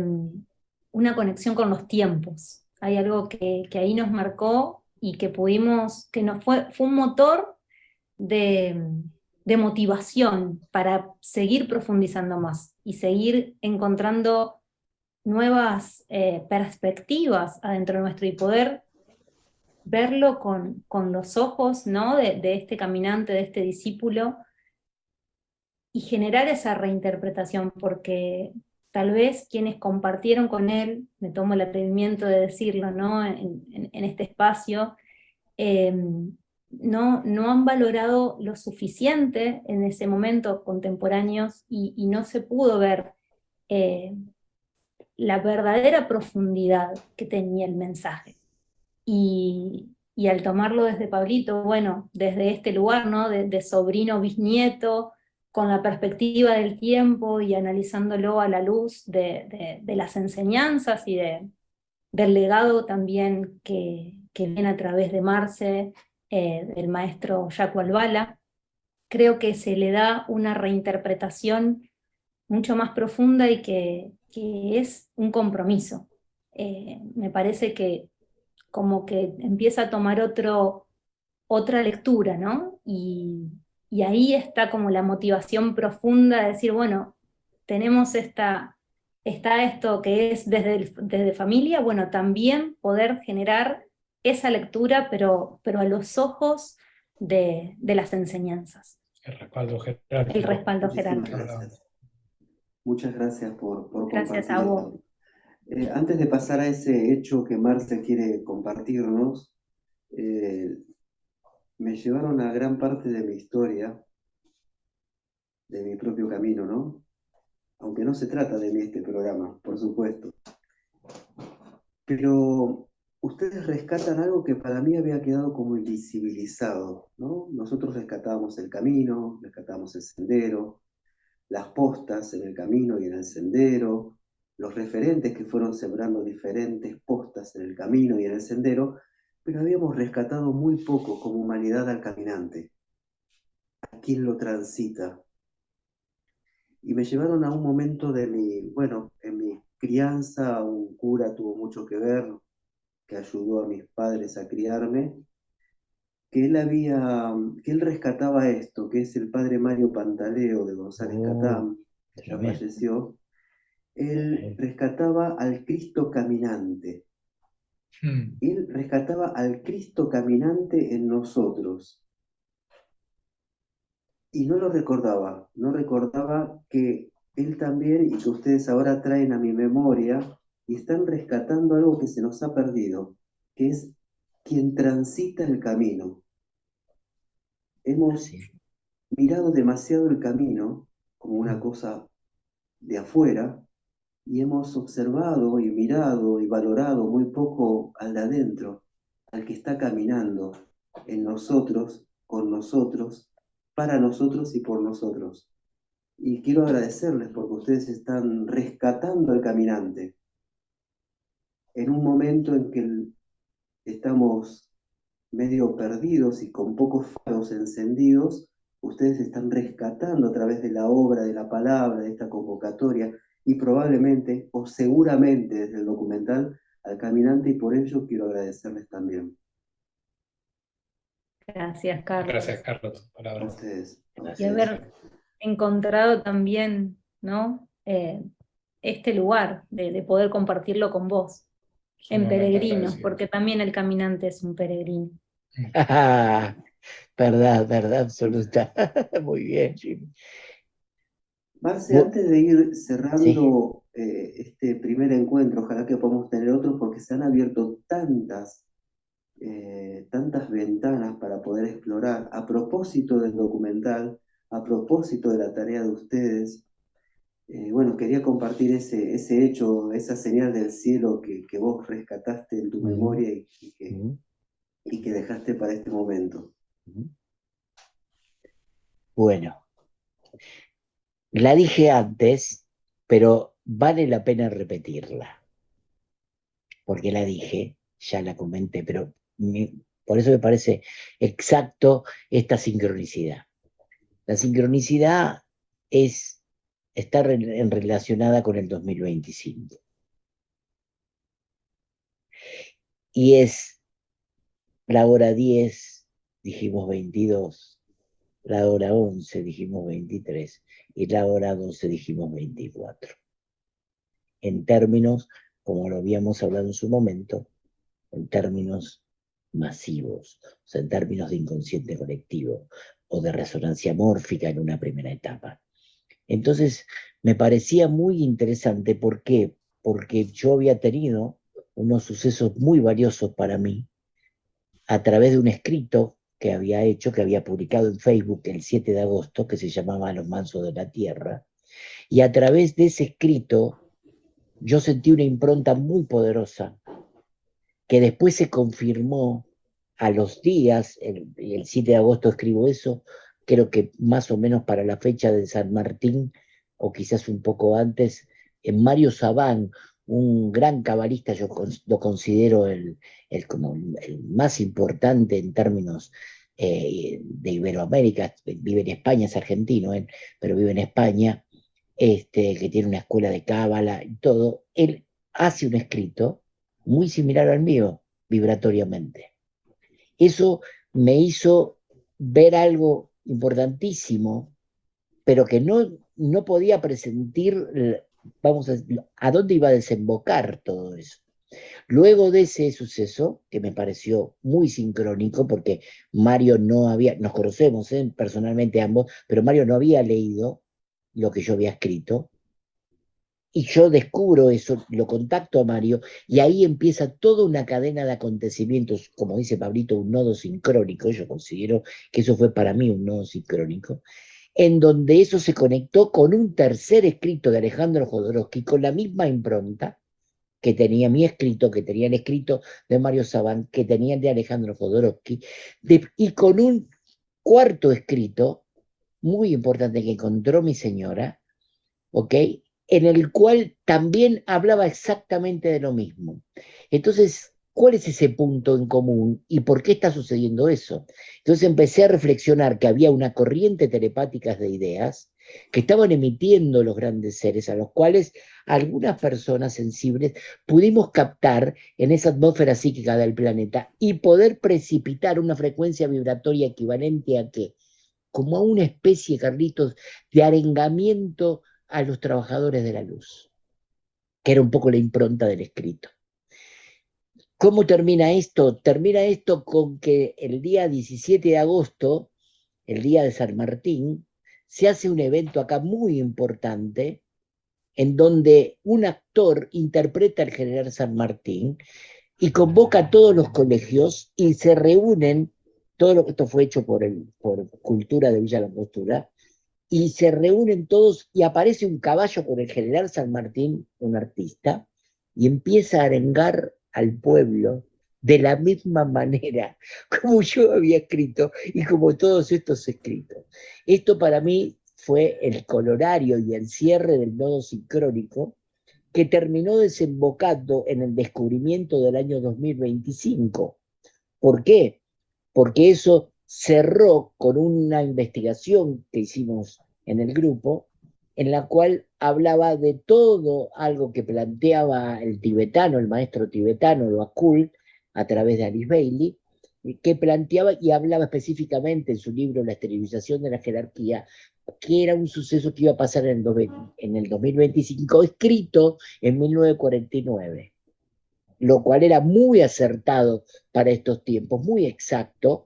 [SPEAKER 2] una conexión con los tiempos. Hay algo que ahí nos marcó y que pudimos, que nos fue un motor de, de motivación para seguir profundizando más y seguir encontrando nuevas perspectivas adentro nuestro y poder verlo con los ojos, ¿no? de este caminante, de este discípulo, y generar esa reinterpretación, porque tal vez quienes compartieron con él, me tomo el atrevimiento de decirlo, ¿no? en este espacio, no han valorado lo suficiente en ese momento contemporáneos y no se pudo ver la verdadera profundidad que tenía el mensaje. Y al tomarlo desde Pablito, bueno, desde este lugar, ¿no? de sobrino bisnieto, con la perspectiva del tiempo y analizándolo a la luz de las enseñanzas y del legado también que viene a través de Marce, del maestro Jaco Albala, creo que se le da una reinterpretación mucho más profunda y que es un compromiso. Me parece que como que empieza a tomar otra lectura, ¿no? Y ahí está como la motivación profunda de decir, bueno, tenemos está esto que es desde familia, bueno, también poder generar esa lectura, pero a los ojos de las enseñanzas.
[SPEAKER 3] El respaldo
[SPEAKER 2] El
[SPEAKER 3] jerárquico.
[SPEAKER 2] respaldo
[SPEAKER 1] Muchísimas
[SPEAKER 2] jerárquico.
[SPEAKER 1] gracias. Muchas gracias por
[SPEAKER 2] Gracias
[SPEAKER 1] compartir
[SPEAKER 2] a vos.
[SPEAKER 1] esto. Antes de pasar a ese hecho que Marce quiere compartirnos, me llevaron a gran parte de mi historia, de mi propio camino, ¿no? Aunque no se trata de mí este programa, por supuesto. Pero ustedes rescatan algo que para mí había quedado como invisibilizado, ¿no? Nosotros rescatábamos el camino, rescatábamos el sendero, las postas en el camino y en el sendero, los referentes que fueron sembrando diferentes postas en el camino y en el sendero, pero habíamos rescatado muy poco como humanidad al caminante, a quien lo transita. Y me llevaron a un momento de en mi crianza, un cura tuvo mucho que ver, que ayudó a mis padres a criarme, que él rescataba esto, que es el padre Mario Pantaleo de González Catán, que ya
[SPEAKER 4] tremendo.
[SPEAKER 1] falleció. Él rescataba al Cristo caminante. Él rescataba al Cristo caminante en nosotros. Y no lo recordaba, no recordaba que él también, y que ustedes ahora traen a mi memoria, y están rescatando algo que se nos ha perdido, que es quien transita el camino. Hemos
[SPEAKER 4] Sí.
[SPEAKER 1] mirado demasiado el camino como una cosa de afuera, y hemos observado y mirado y valorado muy poco al de adentro, al que está caminando en nosotros, con nosotros, para nosotros y por nosotros. Y quiero agradecerles porque ustedes están rescatando al caminante en un momento en que estamos medio perdidos y con pocos faros encendidos. Ustedes están rescatando a través de la obra, de la palabra, de esta convocatoria, y probablemente o seguramente desde el documental al caminante, y por ello quiero agradecerles también.
[SPEAKER 2] Gracias, Carlos.
[SPEAKER 3] Gracias, Carlos, por
[SPEAKER 1] A
[SPEAKER 3] palabras.
[SPEAKER 1] ustedes.
[SPEAKER 2] Y haber encontrado también, ¿no? Este lugar de poder compartirlo con vos, en
[SPEAKER 3] Sumamente
[SPEAKER 2] peregrinos,
[SPEAKER 3] agradecidos.
[SPEAKER 2] porque también el caminante es un peregrino.
[SPEAKER 4] Verdad absoluta. Muy bien, Jimmy.
[SPEAKER 1] Marce, antes de ir cerrando
[SPEAKER 4] Sí.
[SPEAKER 1] este primer encuentro, ojalá que podamos tener otros, porque se han abierto tantas ventanas para poder explorar. A propósito del documental, a propósito de la tarea de ustedes, quería compartir ese hecho, esa señal del cielo que vos rescataste en tu memoria y que dejaste para este momento.
[SPEAKER 4] Bueno, la dije antes, pero vale la pena repetirla, porque la dije, ya la comenté, pero por eso me parece exacto esta sincronicidad. La sincronicidad está relacionada con el 2025. Y es la hora 10, dijimos 22, la hora 11, dijimos 23, y la hora 12, dijimos 24. En términos, como lo habíamos hablado en su momento, en términos masivos, o sea, en términos de inconsciente colectivo o de resonancia mórfica en una primera etapa. Entonces, me parecía muy interesante. ¿Por qué? Porque yo había tenido unos sucesos muy valiosos para mí a través de un escrito que había hecho, que había publicado en Facebook el 7 de agosto, que se llamaba Los mansos de la tierra, y a través de ese escrito yo sentí una impronta muy poderosa, que después se confirmó a los días, el 7 de agosto escribo eso, creo que más o menos para la fecha de San Martín, o quizás un poco antes, en Mario Sabán, un gran cabalista, yo lo considero como el más importante en términos de Iberoamérica, vive en España, es argentino, pero vive en España, que tiene una escuela de cábala y todo. Él hace un escrito muy similar al mío, vibratoriamente. Eso me hizo ver algo importantísimo, pero que no podía presentir, vamos a dónde iba a desembocar todo eso. Luego de ese suceso, que me pareció muy sincrónico, porque Mario no había, nos conocemos personalmente ambos, pero Mario no había leído lo que yo había escrito, y yo descubro eso, lo contacto a Mario, y ahí empieza toda una cadena de acontecimientos, como dice Pablito, un nodo sincrónico. Yo considero que eso fue para mí un nodo sincrónico, en donde eso se conectó con un tercer escrito de Alejandro Jodorowsky, con la misma impronta que tenía mi escrito, que tenía el escrito de Mario Sabán, que tenía el de Alejandro Jodorowsky, y con un cuarto escrito muy importante que encontró mi señora, ¿ok? En el cual también hablaba exactamente de lo mismo. Entonces, ¿cuál es ese punto en común y por qué está sucediendo eso? Entonces empecé a reflexionar que había una corriente telepática de ideas que estaban emitiendo los grandes seres, a los cuales algunas personas sensibles pudimos captar en esa atmósfera psíquica del planeta y poder precipitar una frecuencia vibratoria equivalente a qué, como a una especie, Carlitos, de arengamiento a los trabajadores de la luz, que era un poco la impronta del escrito. ¿Cómo termina esto? Termina esto con que el día 17 de agosto, el día de San Martín, se hace un evento acá muy importante, en donde un actor interpreta al general San Martín y convoca a todos los colegios y se reúnen, todo lo que esto fue hecho por Cultura de Villa Langostura, y se reúnen todos y aparece un caballo con el general San Martín, un artista, y empieza a arengar al pueblo de la misma manera como yo había escrito y como todos estos escritos. Esto para mí fue el colorario y el cierre del nodo sincrónico que terminó desembocando en el descubrimiento del año 2025. ¿Por qué? Porque eso cerró con una investigación que hicimos en el grupo, en la cual hablaba de todo algo que planteaba el tibetano, el maestro tibetano, lo Akul, a través de Alice Bailey, que planteaba y hablaba específicamente en su libro La esterilización de la jerarquía, que era un suceso que iba a pasar en el 2025, escrito en 1949, lo cual era muy acertado para estos tiempos, muy exacto.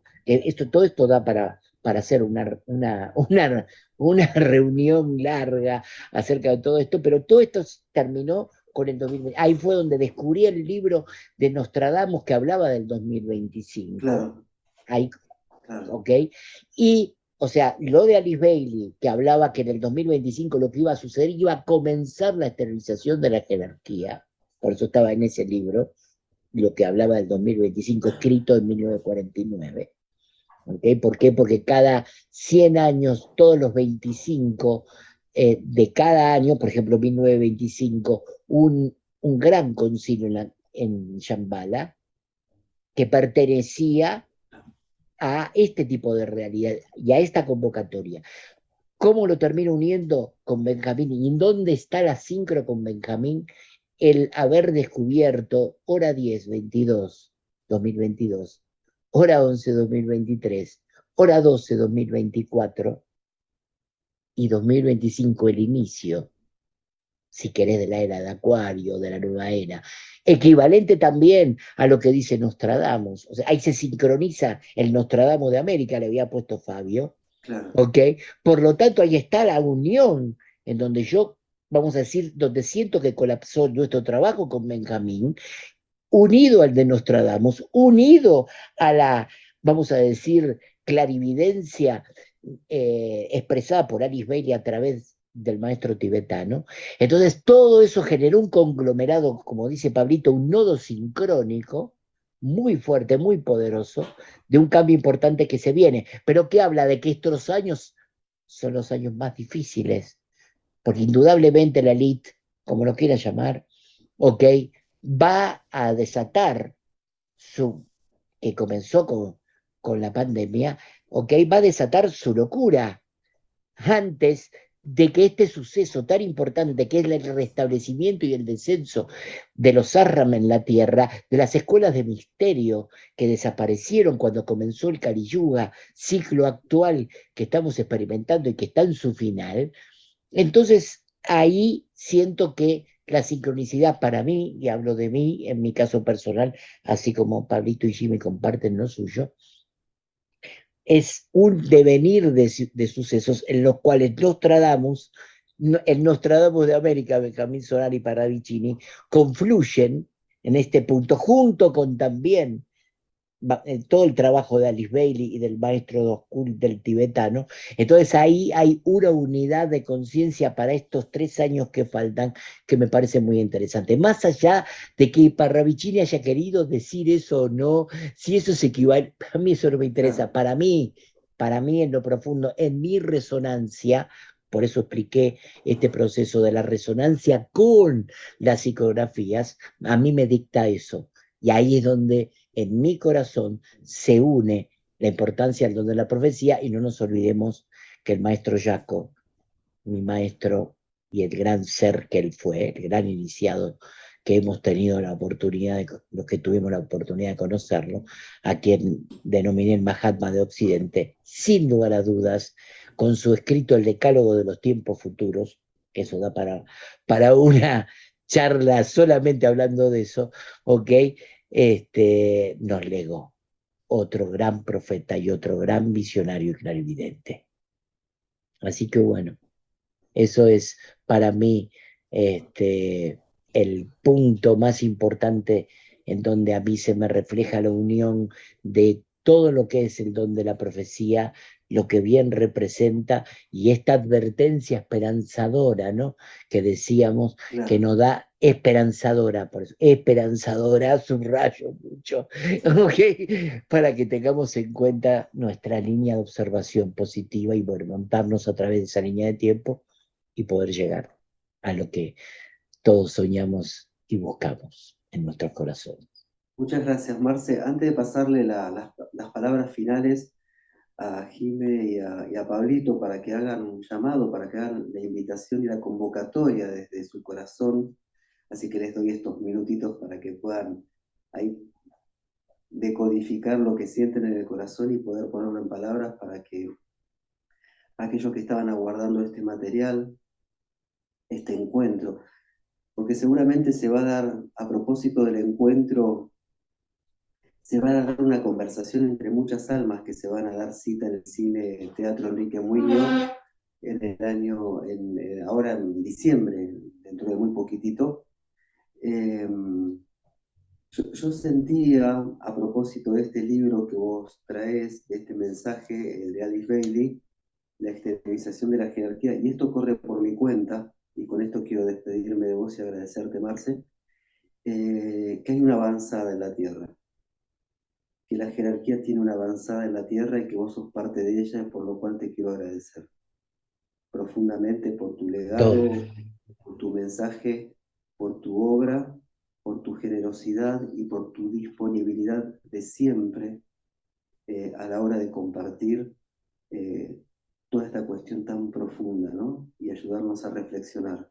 [SPEAKER 4] Todo esto da para hacer una reunión larga acerca de todo esto, pero todo esto terminó con el 2020. Ahí fue donde descubrí el libro de Nostradamus que hablaba del 2025.
[SPEAKER 1] Claro.
[SPEAKER 4] Ahí, claro. ¿Ok? Y, o sea, lo de Alice Bailey, que hablaba que en el 2025 lo que iba a suceder, iba a comenzar la esterilización de la jerarquía, por eso estaba en ese libro, lo que hablaba del 2025, escrito en 1949. ¿Okay? ¿Por qué? Porque cada 100 años, todos los 25 de cada año, por ejemplo, 1925, un gran concilio en Shambhala, que pertenecía a este tipo de realidad y a esta convocatoria. ¿Cómo lo termino uniendo con Benjamín? ¿Y en dónde está la sincro con Benjamín? El haber descubierto hora 10, 22, 2022, hora 11, 2023, hora 12, 2024 y 2025, el inicio si querés, de la era de Acuario, de la nueva era. Equivalente también a lo que dice Nostradamus. O sea, ahí se sincroniza el Nostradamus de América, le había puesto Fabio,
[SPEAKER 1] Claro,
[SPEAKER 4] ¿ok? Por lo tanto, ahí está la unión, en donde yo, vamos a decir, donde siento que colapsó nuestro trabajo con Benjamín, unido al de Nostradamus, unido a la, vamos a decir, clarividencia expresada por Alice Bailey a través del maestro tibetano. Entonces, todo eso generó un conglomerado, como dice Pablito, un nodo sincrónico muy fuerte, muy poderoso, de un cambio importante que se viene, pero que habla de que estos años son los años más difíciles, porque indudablemente la elite, como lo quiera llamar, ok, va a desatar su, que comenzó con la pandemia, ok, va a desatar su locura antes de que este suceso tan importante que es el restablecimiento y el descenso de los Arram en la tierra, de las escuelas de misterio que desaparecieron cuando comenzó el Kali Yuga, ciclo actual que estamos experimentando y que está en su final, entonces ahí siento que la sincronicidad para mí, y hablo de mí en mi caso personal, así como Pablito y Jimmy comparten lo suyo, es un devenir de sucesos en los cuales Nostradamus, el Nostradamus de América, Benjamín Solari y Paravicini, confluyen en este punto, junto con también todo el trabajo de Alice Bailey y del maestro Doskul del tibetano. Entonces ahí hay una unidad de conciencia para estos 3 años que faltan que me parece muy interesante. Más allá de que Parravicini haya querido decir eso o no, si eso es equivalente, a mí eso no me interesa.
[SPEAKER 1] claro.
[SPEAKER 4] Para mí en lo profundo, en mi resonancia, por eso expliqué este proceso de la resonancia con las psicografías, a mí me dicta eso. Y ahí es donde en mi corazón se une la importancia del don de la profecía y no nos olvidemos que el maestro Jaco, mi maestro y el gran ser que él fue, el gran iniciado que hemos tenido la oportunidad, los que tuvimos la oportunidad de conocerlo, a quien denominé el Mahatma de Occidente, sin lugar a dudas, con su escrito El Decálogo de los Tiempos Futuros, que eso da para una charla solamente hablando de eso, ¿ok? Nos legó otro gran profeta y otro gran visionario y clarividente. Así que bueno, eso es para mí el punto más importante en donde a mí se me refleja la unión de todo lo que es el don de la profecía, lo que bien representa y esta advertencia esperanzadora, ¿no? Que decíamos que
[SPEAKER 1] Claro.
[SPEAKER 4] nos da esperanzadora, por eso, esperanzadora, subrayo mucho, ¿ok? Para que tengamos en cuenta nuestra línea de observación positiva y bueno, montarnos a través de esa línea de tiempo y poder llegar a lo que todos soñamos y buscamos en nuestros corazones.
[SPEAKER 1] Muchas gracias, Marce. Antes de pasarle las palabras finales a Jime y a Pablito para que hagan un llamado, para que hagan la invitación y la convocatoria desde su corazón, así que les doy estos minutitos para que puedan ahí decodificar lo que sienten en el corazón y poder ponerlo en palabras para que aquellos que estaban aguardando este material, este encuentro, porque seguramente se va a dar, a propósito del encuentro, se va a dar una conversación entre muchas almas que se van a dar cita en el cine Teatro Enrique Muñoz en el año, ahora en diciembre, dentro de muy poquitito. Eh, yo sentía, a propósito de este libro que vos traes, de este mensaje de Alice Bailey, la exteriorización de la jerarquía, y esto corre por mi cuenta, y con esto quiero despedirme de vos y agradecerte, Marce, que hay una avanzada en la Tierra, que la jerarquía tiene una avanzada en la Tierra y que vos sos parte de ella, por lo cual te quiero agradecer profundamente por tu legado, por tu mensaje, por tu obra, por tu generosidad y por tu disponibilidad de siempre a la hora de compartir toda esta cuestión tan profunda, ¿no? Y ayudarnos a reflexionar,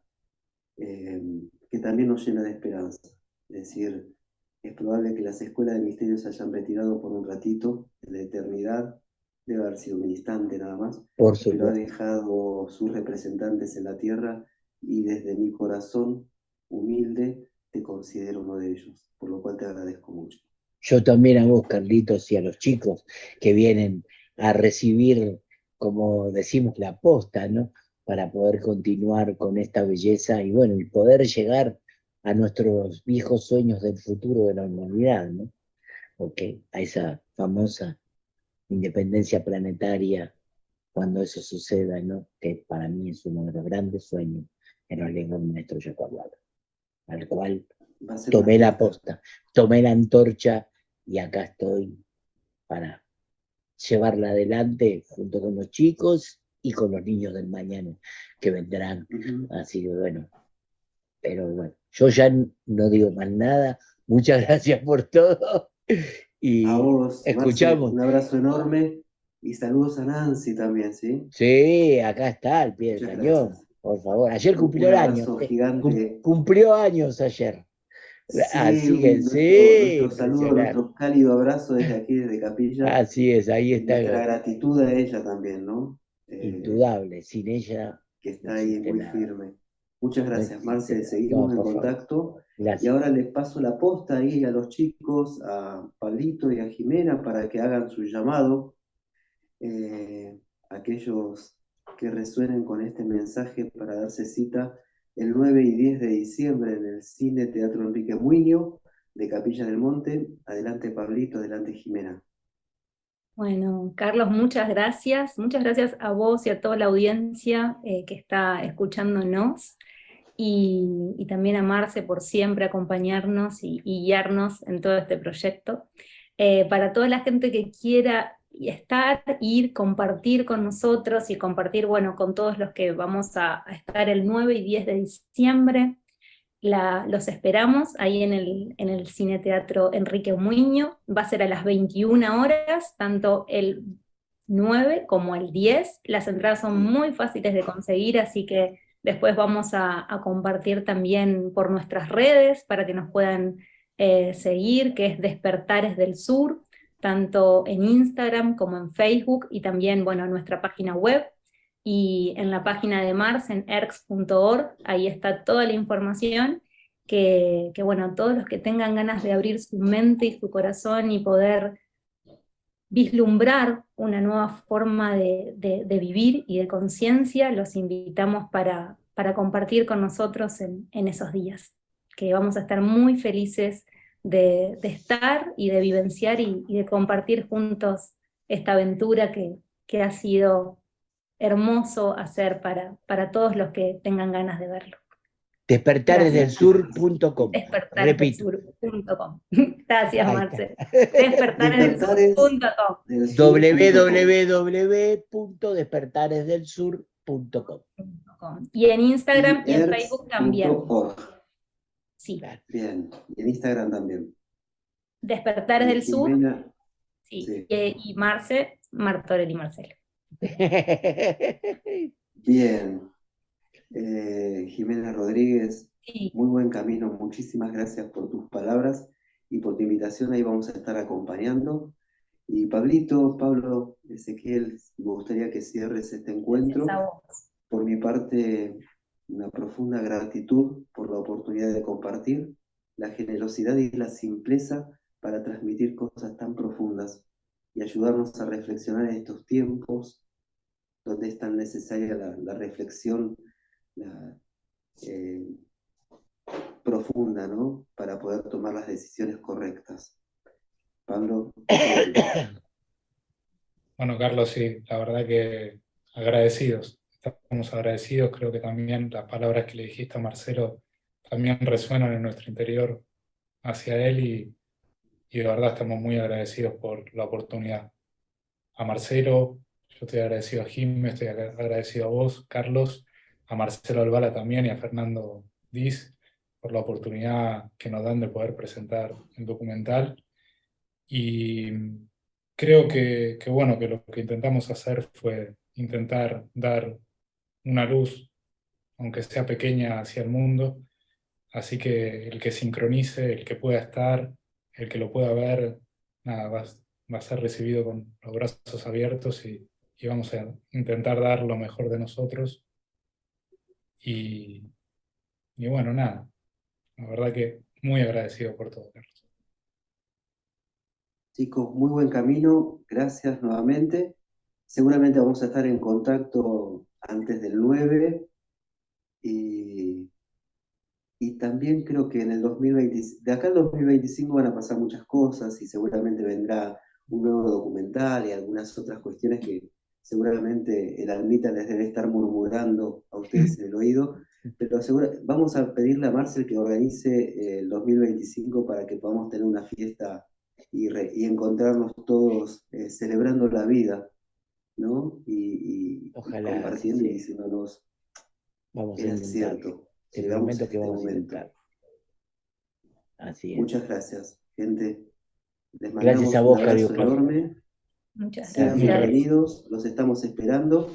[SPEAKER 1] que también nos llena de esperanza. Es decir, es probable que las escuelas de misterios se hayan retirado por un ratito, en la eternidad, debe haber sido un instante nada más,
[SPEAKER 4] Por
[SPEAKER 1] pero ha
[SPEAKER 4] supuesto.
[SPEAKER 1] dejado sus representantes en la tierra y desde mi corazón humilde te considero uno de ellos, por lo cual te agradezco mucho.
[SPEAKER 4] Yo también a vos, Carlitos, y a los chicos que vienen a recibir, como decimos, la posta, ¿no? Para poder continuar con esta belleza y bueno, y poder llegar a nuestros viejos sueños del futuro de la humanidad, ¿no? Porque a esa famosa independencia planetaria, cuando eso suceda, ¿no? Que para mí es uno de los grandes sueños que nos legó el maestro Yacuarlado, al cual
[SPEAKER 1] Va a ser
[SPEAKER 4] tomé
[SPEAKER 1] una
[SPEAKER 4] la posta, tomé la antorcha y acá estoy para llevarla adelante junto con los chicos y con los niños del mañana que vendrán. Así que bueno, pero bueno, yo ya no digo más nada. Muchas gracias por todo
[SPEAKER 1] A
[SPEAKER 4] y
[SPEAKER 1] vos, Marce,
[SPEAKER 4] escuchamos.
[SPEAKER 1] un abrazo enorme y saludos a Nancy también, ¿sí?
[SPEAKER 4] Sí, acá está al pie del
[SPEAKER 1] Muchas
[SPEAKER 4] cañón,
[SPEAKER 1] gracias.
[SPEAKER 4] por favor. Ayer
[SPEAKER 1] Un
[SPEAKER 4] cumplió el año,
[SPEAKER 1] abrazo gigante.
[SPEAKER 4] cumplió años ayer.
[SPEAKER 1] Sí,
[SPEAKER 4] Así que sí,
[SPEAKER 1] nuestro saludo,
[SPEAKER 4] impresionante.
[SPEAKER 1] nuestro cálido abrazo desde aquí, desde Capilla,
[SPEAKER 4] Así es, ahí
[SPEAKER 1] y
[SPEAKER 4] está,
[SPEAKER 1] nuestra gratitud a ella también, ¿no?
[SPEAKER 4] indudable. Sin ella
[SPEAKER 1] Que
[SPEAKER 4] no
[SPEAKER 1] está ahí
[SPEAKER 4] existe
[SPEAKER 1] muy
[SPEAKER 4] nada.
[SPEAKER 1] firme. Muchas
[SPEAKER 4] No
[SPEAKER 1] gracias,
[SPEAKER 4] existe
[SPEAKER 1] Marce.
[SPEAKER 4] nada. No,
[SPEAKER 1] Seguimos en
[SPEAKER 4] por favor.
[SPEAKER 1] contacto. Y
[SPEAKER 4] Gracias.
[SPEAKER 1] ahora les paso la posta ahí a los chicos, a Pablito y a Jimena, para que hagan su llamado. Aquellos que resuenen con este mensaje para darse cita el 9 y 10 de diciembre en el Cine Teatro Enrique Muiño de Capilla del Monte. Adelante, Pablito, adelante, Jimena.
[SPEAKER 2] Bueno, Carlos, muchas gracias. Muchas gracias a vos y a toda la audiencia que está escuchándonos. Y también a Marce por siempre acompañarnos y guiarnos en todo este proyecto. Para toda la gente que quiera estar, ir, compartir con nosotros y compartir, bueno, con todos los que vamos a estar el 9 y 10 de diciembre, los esperamos ahí en el Cine Teatro Enrique Muiño. Va a ser a las 21 horas, tanto el 9 como el 10. Las entradas son muy fáciles de conseguir, así que después vamos a compartir también por nuestras redes para que nos puedan seguir, que es Despertares del Sur, tanto en Instagram como en Facebook, y también, bueno, en nuestra página web, y en la página de Mars, en erx.org, ahí está toda la información, que bueno, todos los que tengan ganas de abrir su mente y su corazón y poder vislumbrar una nueva forma de vivir y de conciencia, los invitamos para compartir con nosotros en esos días, que vamos a estar muy felices de estar y de vivenciar y de compartir juntos esta aventura que ha sido hermoso hacer para todos los que tengan ganas de verlo.
[SPEAKER 4] Despertaresdelsur.com. Repito.
[SPEAKER 2] Despertaresdelsur.com. Gracias,
[SPEAKER 4] Ahí
[SPEAKER 2] Marce.
[SPEAKER 1] Despertares
[SPEAKER 2] Despertaresdelsur.com.
[SPEAKER 1] del sur.com.
[SPEAKER 4] www.despertaresdelsur.com.
[SPEAKER 2] Y en Instagram
[SPEAKER 1] Y
[SPEAKER 2] y en Facebook también.
[SPEAKER 1] erx.org.
[SPEAKER 2] Sí.
[SPEAKER 4] Claro.
[SPEAKER 1] Bien, y en Instagram también.
[SPEAKER 2] Despertares
[SPEAKER 1] Y
[SPEAKER 2] del Sur.
[SPEAKER 1] Jimena,
[SPEAKER 2] Sí.
[SPEAKER 1] sí.
[SPEAKER 2] Y Marce, Martorell y Marcelo.
[SPEAKER 1] Bien. Jimena Rodríguez,
[SPEAKER 2] Sí.
[SPEAKER 1] muy buen camino. Muchísimas gracias por tus palabras y por tu invitación. Ahí vamos a estar acompañando. Y Pablito, Pablo, Ezequiel, me gustaría que cierres este encuentro.
[SPEAKER 2] Gracias a vos.
[SPEAKER 1] Por mi parte, una profunda gratitud por la oportunidad de compartir, la generosidad y la simpleza para transmitir cosas tan profundas y ayudarnos a reflexionar en estos tiempos donde es tan necesaria la reflexión eh, profunda, ¿no? Para poder tomar las decisiones correctas. Pablo.
[SPEAKER 3] Bueno, Carlos, sí, la verdad que agradecidos. Estamos agradecidos, creo que también las palabras que le dijiste a Marcelo también resuenan en nuestro interior hacia él y de verdad estamos muy agradecidos por la oportunidad. A Marcelo, yo estoy agradecido a Jim, estoy agradecido a vos, Carlos, a Marcelo Albala también y a Fernando Diz por la oportunidad que nos dan de poder presentar el documental. Y creo bueno, que lo que intentamos hacer fue intentar dar una luz, aunque sea pequeña, hacia el mundo. Así que el que sincronice, el que pueda estar, el que lo pueda ver, nada, va a ser recibido con los brazos abiertos y vamos a intentar dar lo mejor de nosotros. y bueno, nada, la verdad que muy agradecido por todo, Carlos.
[SPEAKER 1] Chicos, muy buen camino, gracias nuevamente. Seguramente vamos a estar en contacto antes del 9 y, y también creo que en el 2020, de acá al 2025 van a pasar muchas cosas y seguramente vendrá un nuevo documental y algunas otras cuestiones que seguramente el almita les debe estar murmurando a ustedes en el oído, pero vamos a pedirle a Marcel que organice el 2025 para que podamos tener una fiesta y encontrarnos todos celebrando la vida, ¿no? Y
[SPEAKER 4] Ojalá,
[SPEAKER 1] compartiendo y
[SPEAKER 4] sí.
[SPEAKER 1] diciéndonos,
[SPEAKER 4] Vamos a
[SPEAKER 1] era
[SPEAKER 4] intentarlo.
[SPEAKER 1] cierto,
[SPEAKER 4] Te
[SPEAKER 1] llegamos a
[SPEAKER 4] prometo que
[SPEAKER 1] este
[SPEAKER 4] vamos a
[SPEAKER 1] momento.
[SPEAKER 4] intentarlo. Así es.
[SPEAKER 1] Muchas gracias, gente. Les
[SPEAKER 4] Gracias
[SPEAKER 1] mandamos
[SPEAKER 4] a
[SPEAKER 1] un
[SPEAKER 4] vos,
[SPEAKER 1] abrazo
[SPEAKER 4] Carlos.
[SPEAKER 1] enorme.
[SPEAKER 2] Muchas
[SPEAKER 1] Sean
[SPEAKER 3] Muchas
[SPEAKER 2] gracias.
[SPEAKER 1] bienvenidos, los estamos esperando.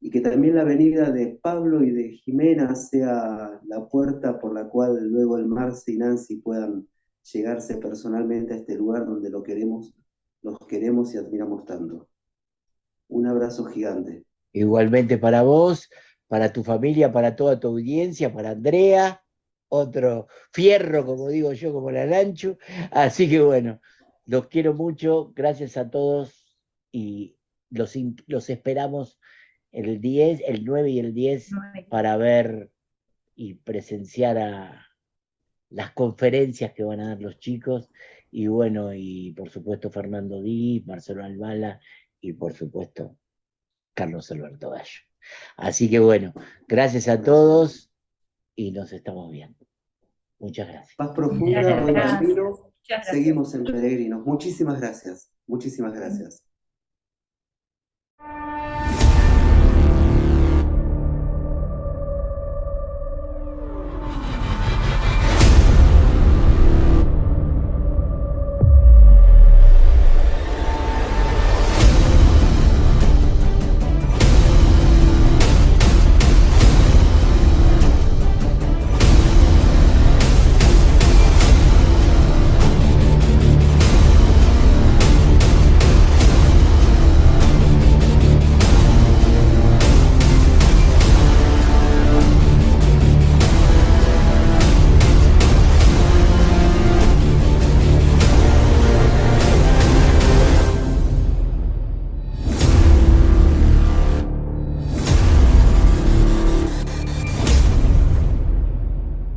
[SPEAKER 1] Y que también la venida de Pablo y de Jimena sea la puerta por la cual luego el Marce y Nancy puedan llegarse personalmente a este lugar donde los queremos y admiramos tanto. Un abrazo gigante.
[SPEAKER 4] Igualmente para vos, para tu familia, para toda tu audiencia, para Andrea, otro fierro, como digo yo, como la Lanchu. Así que bueno, los quiero mucho, gracias a todos y los esperamos el 10, el 9 y el 10 para ver y presenciar a las conferencias que van a dar los chicos. Y bueno, y por supuesto Fernando Díaz, Marcelo Albala y por supuesto Carlos Alberto Gallo. Así que bueno, gracias a todos y nos estamos viendo. Muchas gracias.
[SPEAKER 1] Paz profunda, buen
[SPEAKER 2] Gracias.
[SPEAKER 1] camino.
[SPEAKER 2] Muchas gracias.
[SPEAKER 1] Seguimos en Peregrinos. Muchísimas gracias. Muchísimas gracias.